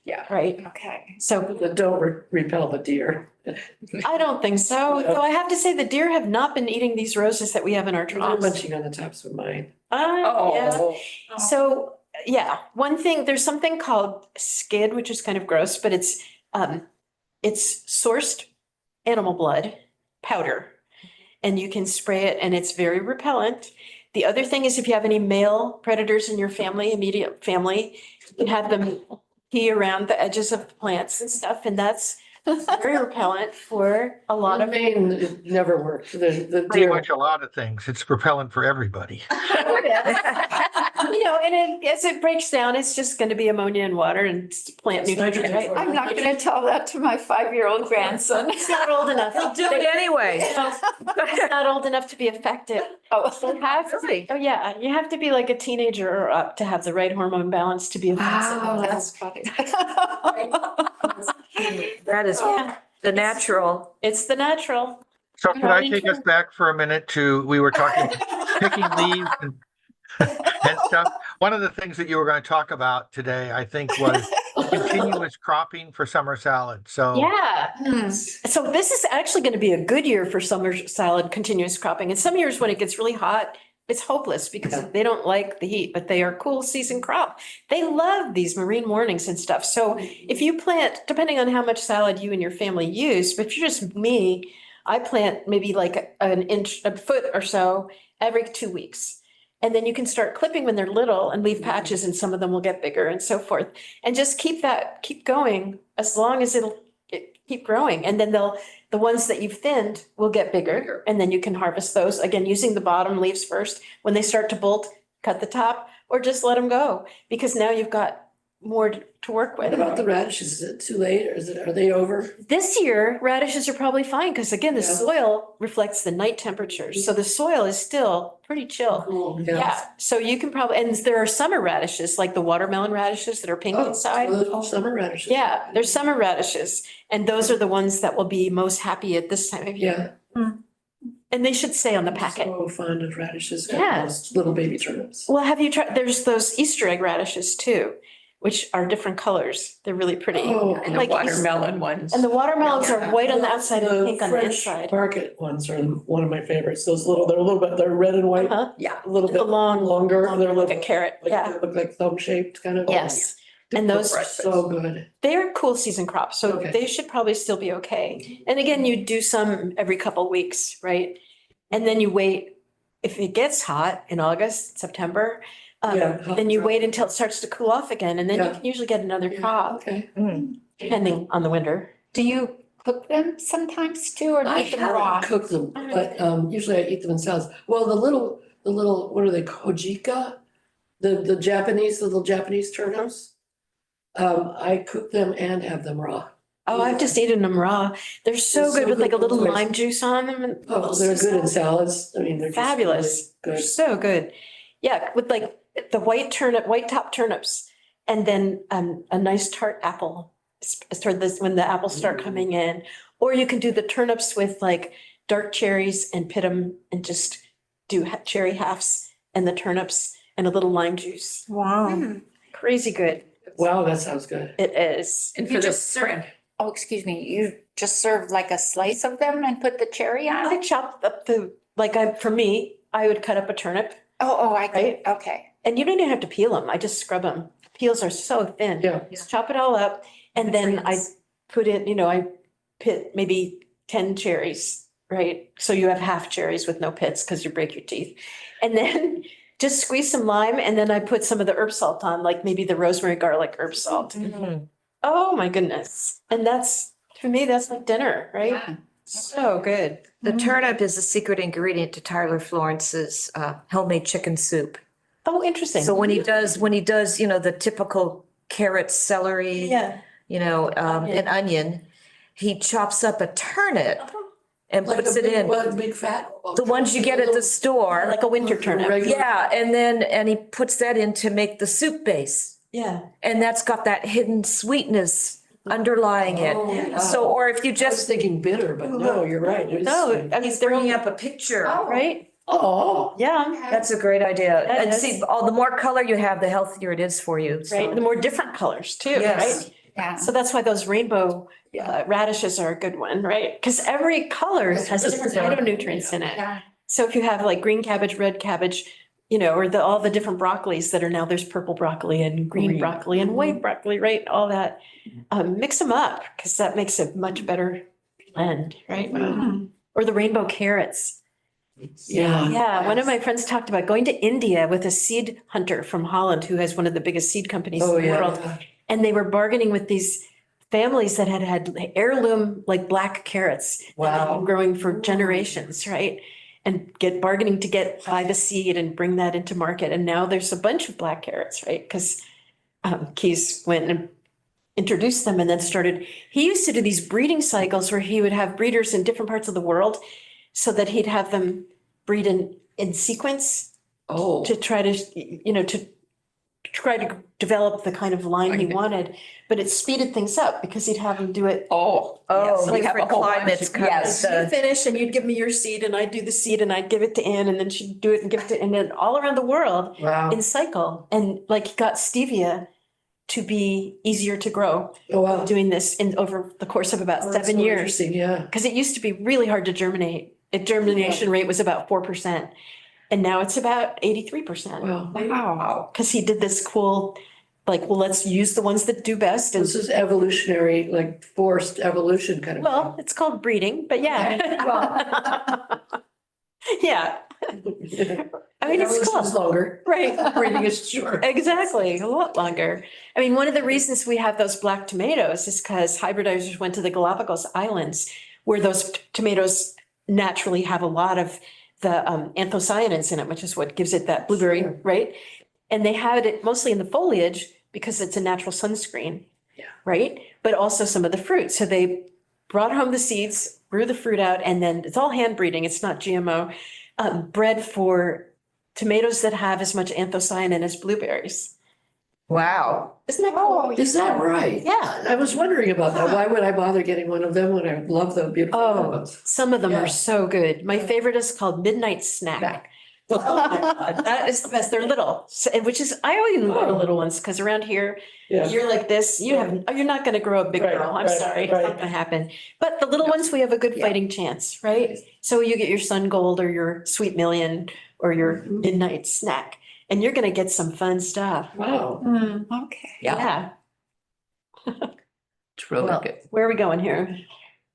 Yeah. right? Okay. So That don't repel the deer. I don't think so. Though I have to say the deer have not been eating these roses that we have in our They're troughs. munching on the tops of mine. Yeah. Oh, So, yeah, one thing, there's something called skid, which is kind of gross, but it's sourced animal blood powder. And you can spray it and it's very repellent. The other thing is if you have any male predators in your family, immediate family, you can have them pee around the edges of the plants and stuff, and that's very repellent for a lot In of. Maine, it never worked. The Pretty deer. much a lot of things. It's propellant for everybody. You know, and as it breaks down, it's just going to be ammonia and water and plant It's nutrients, nitrogen. right? I'm not gonna tell that to my 5-year-old grandson. It's not old enough. He'll do it anyway. It's not old enough to be effective. Oh, You have to, oh yeah, you have to be like a teenager or up to have the right hormone balance to be effective. wow, that's funny. That is Yeah, the natural. it's the natural. So could I take us back for a minute to, we were talking picking leaves and stuff. One of the things that you were going to talk about today, I think, was continuous cropping for summer salad. So Yeah. Hmm. So this is actually going to be a good year for summer salad continuous cropping. And some years when it gets really hot, it's hopeless because they don't like the heat, but they are cool season crop. They love these marine mornings and stuff. So if you plant, depending on how much salad you and your family use, but if you're just me, I plant maybe like a foot or so every 2 weeks. And then you can start clipping when they're little and leave patches and some of them will get bigger and so forth. And just keep going as long as it'll keep growing. And then the ones that you've thinned will get bigger and then you can harvest those again, using the bottom leaves first. When they start to bolt, cut the top or just let them go because now you've got more to work What with. about the radishes? Is it too late or are they over? This year, radishes are probably fine because again, the Yeah. soil reflects the night temperatures. So the soil is still pretty chill. Cool. Yeah, so you can probably, and there are summer radishes, like the watermelon radishes that are pink Oh, inside. so summer radishes. Yeah, there's summer radishes, and those are the ones that will be most happy at this time of year. Yeah. And they should say on the I'm packet. so fond of radishes. Yeah. Those little baby turnips. Well, have you tried, there's those Easter egg radishes too, which are different colors. They're really pretty. Oh, and the Like watermelon ones. And the watermelons are white on the outside and The pink on the Fresh inside. Market ones are one of my favorites. Those little, they're red and white, Uh-huh. Yeah. a little The bit longer. They're like a little, carrot, like, yeah, they look like thumb shaped kind of. yes. And those, So good. they're cool season crops, so Okay. they should probably still be okay. And again, you do some every couple weeks, right? And then you wait, if it gets hot in August, September, Yeah. then you wait until it starts to cool off again, and then you Yeah. can usually get another Yeah, crop, Okay. depending on the winter. Do you cook them sometimes too, or I leave them raw? haven't cooked them, but usually I eat them in salads. Well, the little, what are they, kojika? The little Japanese turnips. I cook them and have them raw. Oh, I've just eaten them raw. They're so They're so good with like a good little with- lime juice on them and. Oh, they're good in salads. I mean, they're just really Fabulous. They're good. so good. Yeah, with like the white top turnips and then a nice tart apple. Toward this, when the apples start coming in, or you can do the turnips with like dark cherries and pit them and just do cherry halves and the turnips and a little lime juice. Wow. Crazy good. Wow, that sounds good. It is. And You for the just serve- spring. Oh, excuse me, you just serve like a slice of them and put the cherry on I it? chop up for me, I would cut up a turnip Oh, I Right? get, okay. and you don't even have to peel them. I just scrub them. Peels are so thin. Yeah. Just chop it all up and then I put in, I pit maybe 10 cherries, right? So you have half cherries with no pits because you break your teeth. And then just squeeze some lime and then I put some of the herb salt on, like maybe the rosemary garlic herb salt. Oh my goodness. And for me, that's like dinner, right? Yeah. So good. The turnip is the secret ingredient to Tyler Florence's homemade chicken soup. Oh, interesting. So when he does, you know, the typical carrot, celery, Yeah. you know, an onion, he chops up a turnip and Like puts a it big, in. what, big fat. The ones you get at the store. Like a winter turnip. Regular- Yeah, and he puts that in to make the soup base. Yeah. And that's got that hidden sweetness underlying Oh, it. wow. So, or if you I was just, thinking bitter, but no, you're right. It's- No, I mean, he's they're bringing all, up a picture. right? Oh, Yeah, That's a great idea. That And is. see, all the more color you have, the healthier it is for you. So- right. The more different colors too, Yes. right? Yeah. So that's why those rainbow radishes are a good one, right? Because every color has different phytonutrients in it. Yeah. So if you have like green cabbage, red cabbage, you know, or all the different broccolis that are now, there's purple broccoli and green broccoli and white broccoli, right? All that. Mix them up because that makes a much better blend, right? Or the rainbow carrots. yeah. Yeah, one of my friends talked about going to India with a seed hunter from Holland who has one of the biggest seed companies Oh, in the yeah. world. And they were bargaining with these families that had heirloom like black carrots. that they've been growing for generations, right? And bargaining to buy the seed and bring that into market. And now there's a bunch of black carrots, right? Because Keys went and introduced them and then he used to do these breeding cycles where he would have breeders in different parts of the world so that he'd have them breed in sequence Oh, to try to, you know, to try to develop the kind of line he wanted. But it speeded things up because he'd have them do it. Oh, yes, we have a different whole bunch climates of- coming. yes. You'd finish and you'd give me your seed and I'd do the seed and I'd give it to Ann and then she'd do it and give it to, and then all around the world wow. in cycle. And like he got stevia to be easier to grow Oh, wow. doing this over the course of about Oh, that's 7 so years. interesting, yeah. Because it used to be really hard to germinate. The germination rate was about 4%. And now it's about 83%. Wow. Wow. Because he did this cool, like, well, let's use the ones that do best. And This is evolutionary, like forced evolution kind of. well, it's called breeding, but yeah. Yeah, thing. I mean, it's Evolution is cool, longer. right? Breeding is short. Exactly, a lot longer. I mean, one of the reasons we have those black tomatoes is because hybridizers went to the Galapagos Islands where those tomatoes naturally have a lot of the anthocyanins in it, which is what gives it that blueberry, Sure. right? And they had it mostly in the foliage because it's a natural sunscreen. Yeah. Right? But also some of the fruit. So they brought home the seeds, grew the fruit out, and then it's all hand breeding. It's not GMO. Bred for tomatoes that have as much anthocyanin as blueberries. Wow. Isn't that cool? Is that right? Yeah. I was wondering about that. Why would I bother getting one of them when I love the beautiful red Oh, ones? some of them Yeah. are so good. My favorite is called Midnight Snack. Oh my God, that is the best. They're little, which is, I always love the little ones because around here, Yeah. you're like this, you're not gonna grow a big Right, girl. I'm right, sorry, it's right. not gonna happen. But the little ones, we have a good Yeah. fighting chance, right? So you get your Sun Gold or your Sweet Million or your Mhm. Midnight Snack, and you're gonna get some fun stuff. Wow. Okay. Yeah. It's really Well, good. Where are we going here?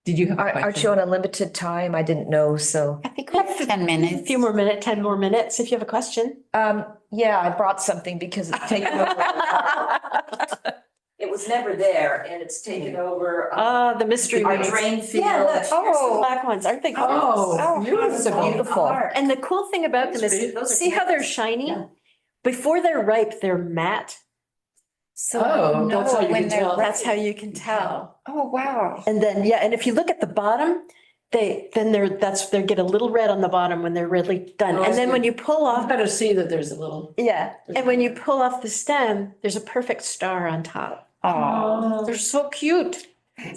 Did you have a Aren't question? you on a limited time? I didn't know, so. I think we have 10 A minutes. few more minutes, 10 more minutes, if you have a question. Yeah, I brought something because it's taken over. It was never there and it's taken over. The mystery Our ones. drain field. Yeah, look, here's the Oh. black ones, aren't they? Oh, Oh, beautiful. Beautiful. And the cool thing about them That's is, great. see how they're shiny? Yeah. Before they're ripe, they're matte. So Oh, no, that's how you when can they're tell. That's how ready. you can tell. Oh, wow. And then, yeah, and if you look at the bottom, they get a little red on the bottom when they're really done. Oh, I And then see. when you pull I'm off, gonna see that there's a little. yeah, and when you pull off the stem, there's a perfect star on top. Oh. They're so cute.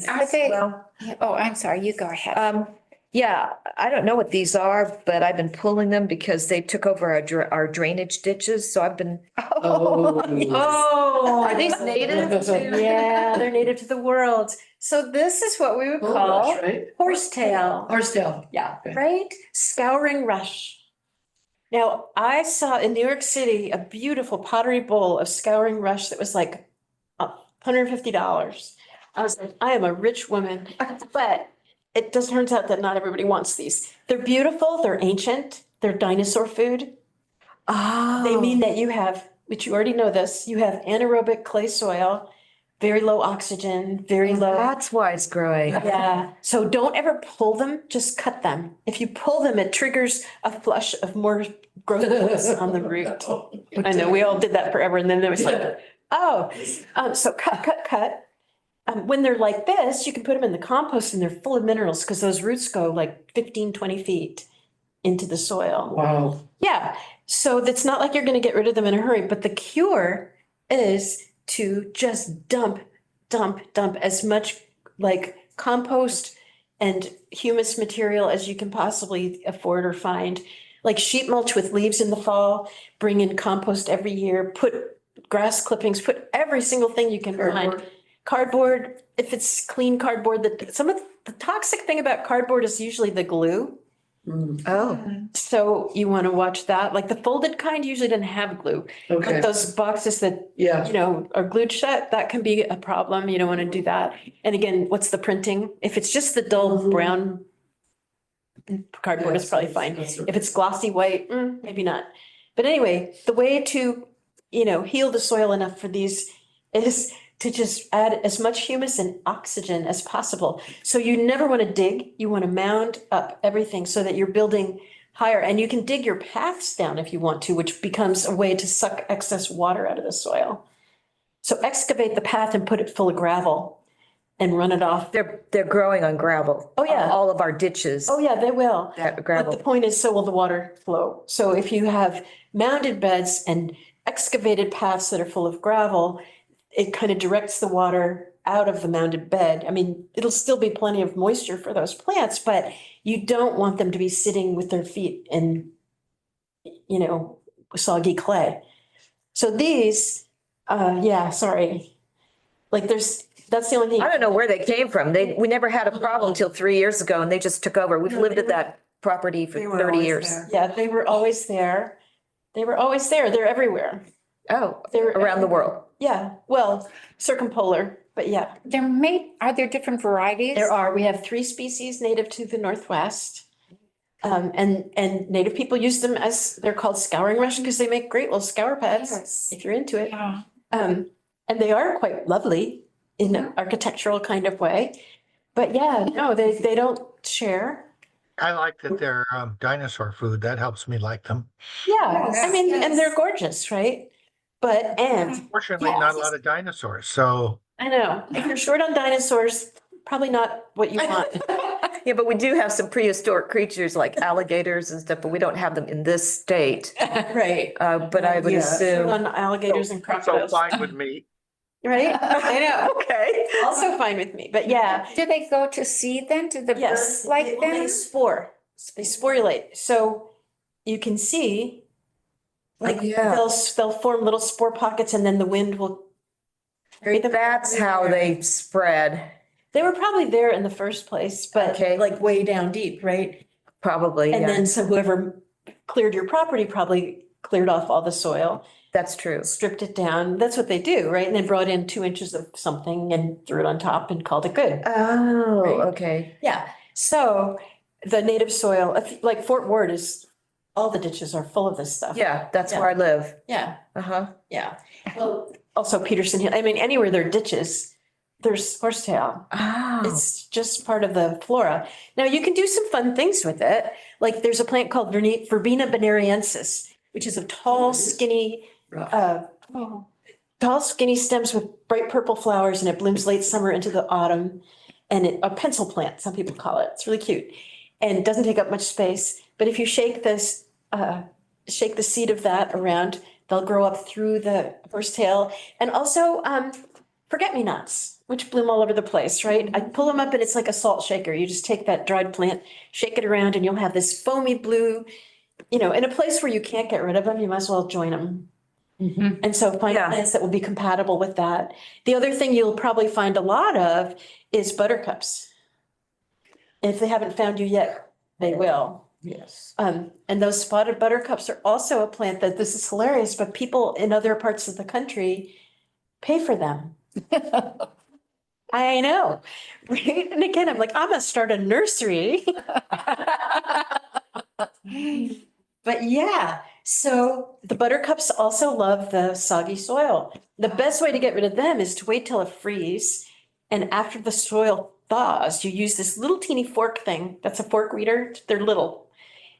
Are they, Well, oh, I'm sorry, you go ahead. yeah, I don't know what these are, but I've been pulling them because they took over our drainage ditches, so I've been. Oh. Oh, Are these native to? Yeah, they're native to the world. So this is what we would Oh, call gosh, right? horsetail. Horsetail. Yeah, Okay. right? Scouring rush. Now, I saw in New York City a beautiful pottery bowl of scouring rush that was like $150. I was like, I am a rich woman, but it just turns out that not everybody wants these. They're beautiful, they're ancient, they're dinosaur food. Oh. They mean that you have, which you already know this, you have anaerobic clay soil very low oxygen, very low. That's why it's growing. Yeah, so don't ever pull them, just cut them. If you pull them, it triggers a flush of more growth on the root. I know, we all did that forever, and then there was like, oh, so cut. When they're like this, you can put them in the compost and they're full of minerals because those roots go like 15, 20 feet into the soil. Wow. Yeah, so it's not like you're gonna get rid of them in a hurry, but the cure is to just dump as much like compost and humus material as you can possibly afford or find. Like sheet mulch with leaves in the fall, bring in compost every year, put grass clippings, put every single thing you can find. Cardboard, if it's clean cardboard, some of the toxic thing about cardboard is usually the glue. Oh, So you want to watch that. Like the folded kind usually doesn't have glue. Okay, But those boxes that, yeah. you know, are glued shut, that can be a problem. You don't want to do that. And again, what's the printing? If it's just the dull Mhm. brown cardboard is probably fine. That's If it's glossy white, maybe not. But anyway, the way to, you know, heal the soil enough for these is to just add as much humus and oxygen as possible. So you never want to dig, you want to mound up everything so that you're building higher. And you can dig your paths down if you want to, which becomes a way to suck excess water out of the soil. So excavate the path and put it full of gravel and run it off. they're growing on gravel. Oh, yeah. All of our ditches, Oh, yeah, they will. that But the gravel. point is, so will the water flow. So if you have mounded beds and excavated paths that are full of gravel, it kind of directs the water out of the mounded bed. I mean, it'll still be plenty of moisture for those plants, but you don't want them to be sitting with their feet in, you know, soggy clay. So these, yeah, sorry. Like that's the only thing. I don't know where they came from. We never had a problem until 3 years ago and they just took over. We've No, lived they at that property for They were 30 always years. there. Yeah, they were always there. They were always there. They're everywhere. Oh, They're around the world. Yeah, well, circumpolar, but yeah, Are there different varieties? there are. We have 3 species native to the Northwest. And native people use them as, they're called scouring rush because they make great little scour pads Yes. if you're into it. Yeah. And they are quite lovely in an architectural kind of way. But yeah, no, they don't share. I like that they're dinosaur food. That helps me like them. Yeah, I mean, and Yes. they're gorgeous, right? And Fortunately, not a lot of dinosaurs, so I know, if you're short on dinosaurs, probably not what you want. Yeah, but we do have some prehistoric creatures like alligators and stuff, but we don't have them in this state. Right. But I would Yeah. Short assume. on alligators and so crocodiles, fine with me. right? I know, Okay. also fine with me, but yeah. Do they go to seed then? Do the Yes, birds like they them? spore, they sporulate, so you can see. Like Yeah. they'll form little spore pockets and then the wind will carry them. That's how they spread, They were probably there in the first place, but Okay. like way down deep, right? probably, And yeah. then so whoever cleared your property probably cleared off all the soil, That's true. stripped it down. That's what they do, right? And then brought in 2 inches of something and threw it on top and called it good. Oh, Right. okay. Yeah, so the native soil, like Fort Ward is, all the ditches are full of this stuff. Yeah, that's where I live. Yeah, Uh-huh. yeah. Well, also Peterson Hill, I mean, anywhere there are ditches, there's horsetail. Oh, It's just part of the flora. Now, you can do some fun things with it. Like there's a plant called Verbena bonariensis, which is a tall, skinny, tall, skinny stems with bright purple flowers, and it blooms late summer into the autumn. And a pencil plant, some people call it. It's really cute. And it doesn't take up much space. But if you shake the seed of that around, they'll grow up through the horsetail. And also, forget-me-nots, which bloom all over the place, right? I pull them up and it's like a salt shaker. You just take that dried plant, shake it around, and you'll have this foamy blue, you know, in a place where you can't get rid of them, you might as well join them. And so find Yeah. plants that will be compatible with that. The other thing you'll probably find a lot of is buttercups. If they haven't found you yet, they will. yes. And those spotted buttercups are also a plant that, this is hilarious, but people in other parts of the country pay for them. I know, right? And again, I'm like, I'm gonna start a nursery. But yeah, So the buttercups also love the soggy soil. The best way to get rid of them is to wait till it freeze. And after the soil thaws, you use this little teeny fork thing. That's a fork weeder. They're little.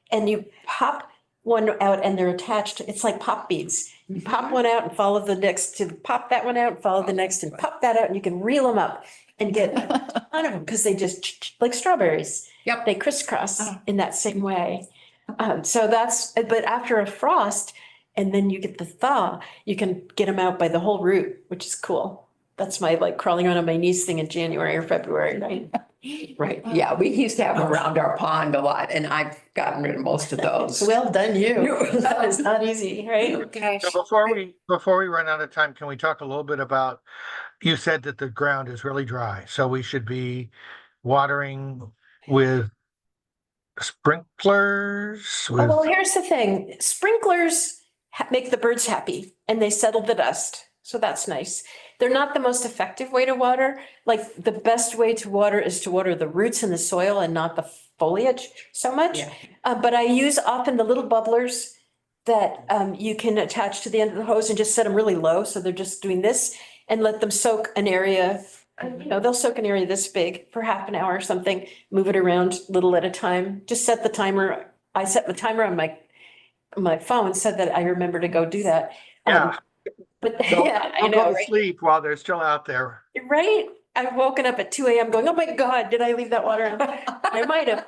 And you pop one out and they're attached. It's like pop beads. You pop one out and follow the next to pop that one out and follow the next and pop that out and you can reel them up and get a ton of them because they just like strawberries. Yep. They crisscross in that same way. So that's, but after a frost and then you get the thaw, you can get them out by the whole root, which is cool. That's my like crawling around on my knees thing in January or February, right? Right, yeah, we used to have them around our pond a lot and I've gotten rid of most of those. Well done, you. That was not easy, right? Gosh. So before we run out of time, can we talk a little bit about, you said that the ground is really dry, so we should be watering with sprinklers Oh, well, with, here's the thing. Sprinklers make the birds happy and they settle the dust. So that's nice. They're not the most effective way to water. Like the best way to water is to water the roots in the soil and not the foliage so much. Yeah. But I use often the little bubblers that you can attach to the end of the hose and just set them really low. So they're just doing this and let them soak an area. They'll soak an area this big for half an hour or something, move it around little at a time. Just set the timer. I set the timer on my phone so that I remember to go do that. yeah, But don't yeah, I don't go know, to right? sleep while they're still out there. Right? I've woken up at 2 a.m. going, oh my God, did I leave that water on? I might have.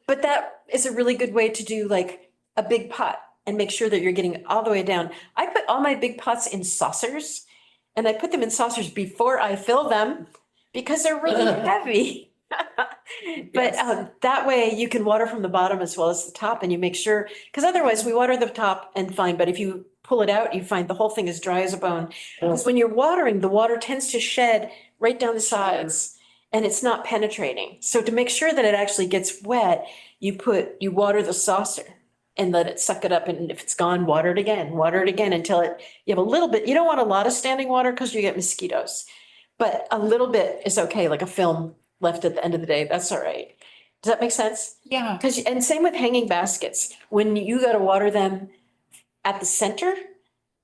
But that is a really good way to do like a big pot and make sure that you're getting all the way down. I put all my big pots in saucers and I put them in saucers before I fill them because they're really heavy. But that way you can water from the bottom as well as the top and you make sure, because otherwise we water the top and fine, but if you pull it out, you find the whole thing is dry as a bone. Because when you're watering, the water tends to shed right down the sides and it's not penetrating. So to make sure that it actually gets wet, you water the saucer and let it suck it up. And if it's gone, water it again until you have a little bit. You don't want a lot of standing water because you get mosquitoes, but a little bit is okay, like a film left at the end of the day. That's all right. Does that make sense? Yeah. And same with hanging baskets. When you gotta water them at the center,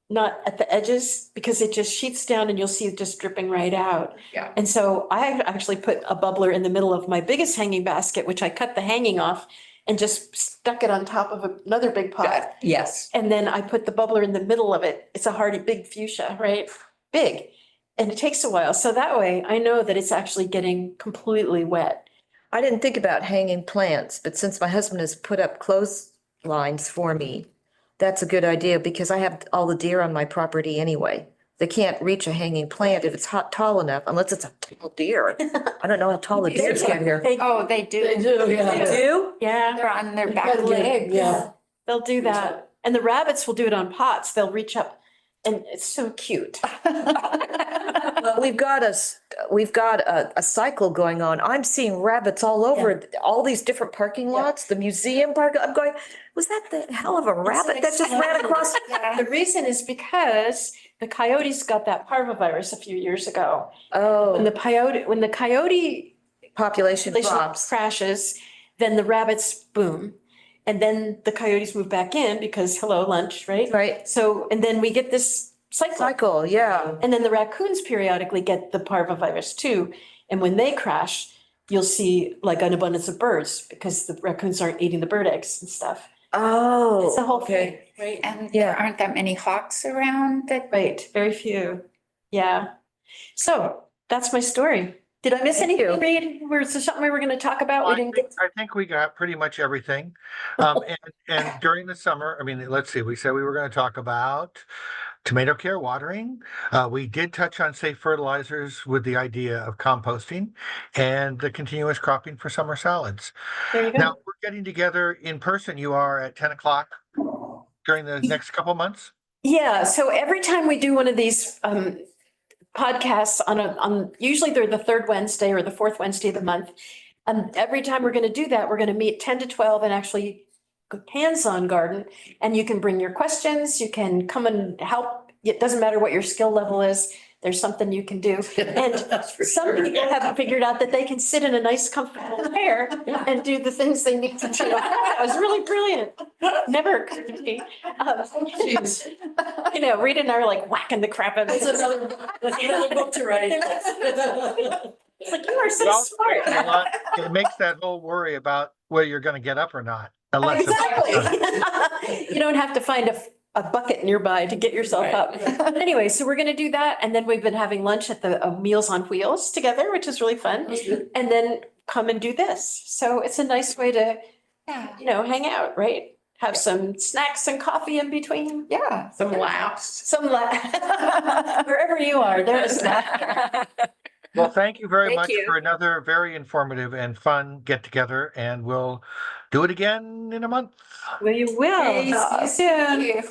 not at the edges, because it just sheets down and you'll see it just dripping right out. Yeah. And so I actually put a bubbler in the middle of my biggest hanging basket, which I cut the hanging off and just stuck it on top of another big pot. Yes, And then I put the bubbler in the middle of it. It's a hardy, big fuchsia, right? Big. And it takes a while. So that way I know that it's actually getting completely wet. I didn't think about hanging plants, but since my husband has put up clotheslines for me, that's a good idea because I have all the deer on my property anyway. They can't reach a hanging plant if it's tall enough, unless it's a tall deer. I don't know how tall the deers get here. Oh, they do. They do, They yeah. do? Yeah, They're on their You back gotta get- legs. Yeah. they'll do that. And the rabbits will do it on pots. They'll reach up and it's so cute. Well, we've got a cycle going on. I'm seeing rabbits all over all these different parking lots, the museum park. I'm going, was that the hell of a rabbit that just ran across? Yeah. The reason is because the coyotes got that parvovirus a few years ago. When Oh, the coyote population drops. crashes, then the rabbits boom. And then the coyotes move back in because hello, lunch, right? Right, So, and then we get this cycle, yeah. And then the raccoons periodically get the parvovirus too. And when they crash, you'll see like an abundance of birds because the raccoons aren't eating the bird eggs and stuff. Oh. It's the whole okay. thing, right? And Yeah. there aren't that many hawks around that. Right, very few. Yeah. So that's my story. Did I miss Thank you. anything, Reed? Was there something we were going to talk about? We didn't get. I think we got pretty much everything. And during the summer, I mean, let's see, we said we were going to talk about tomato care watering. We did touch on safe fertilizers with the idea of composting and the continuous cropping for summer salads. There you go. Now, we're getting together in person. You are at 10 o'clock during the next couple months? Yeah, so every time we do one of these podcasts on usually they're the third Wednesday or the fourth Wednesday of the month. Every time we're going to do that, we're going to meet 10 to 12 and actually go hands-on garden. And you can bring your questions, you can come and help. It doesn't matter what your skill level is. there's something you can do. And That's for some sure. people haven't figured out that they can sit in a nice comfortable chair and do the things they need to do. That was really brilliant. Never occurred to me. Jeez. You know, Rita and I are like whacking the crap out of That's it. another book to write. It's like, you are so Well, smart. it makes that whole worry about whether you're gonna get up or not. a less Exactly. You don't have to find a bucket nearby to get yourself Right. up. But anyway, so we're gonna do that. And then we've been having lunch at the Meals on Wheels together, which is really fun. That's good. And then come and do this. So it's a nice way to, Yeah. you know, hang out, right? Have some snacks and coffee in between. Yeah. Some laughs. Some wherever you are, there's that. Well, thank you very Thank much you. for another very informative and fun get together, and we'll do it again in a month. Well, you will. See you soon. Thank you.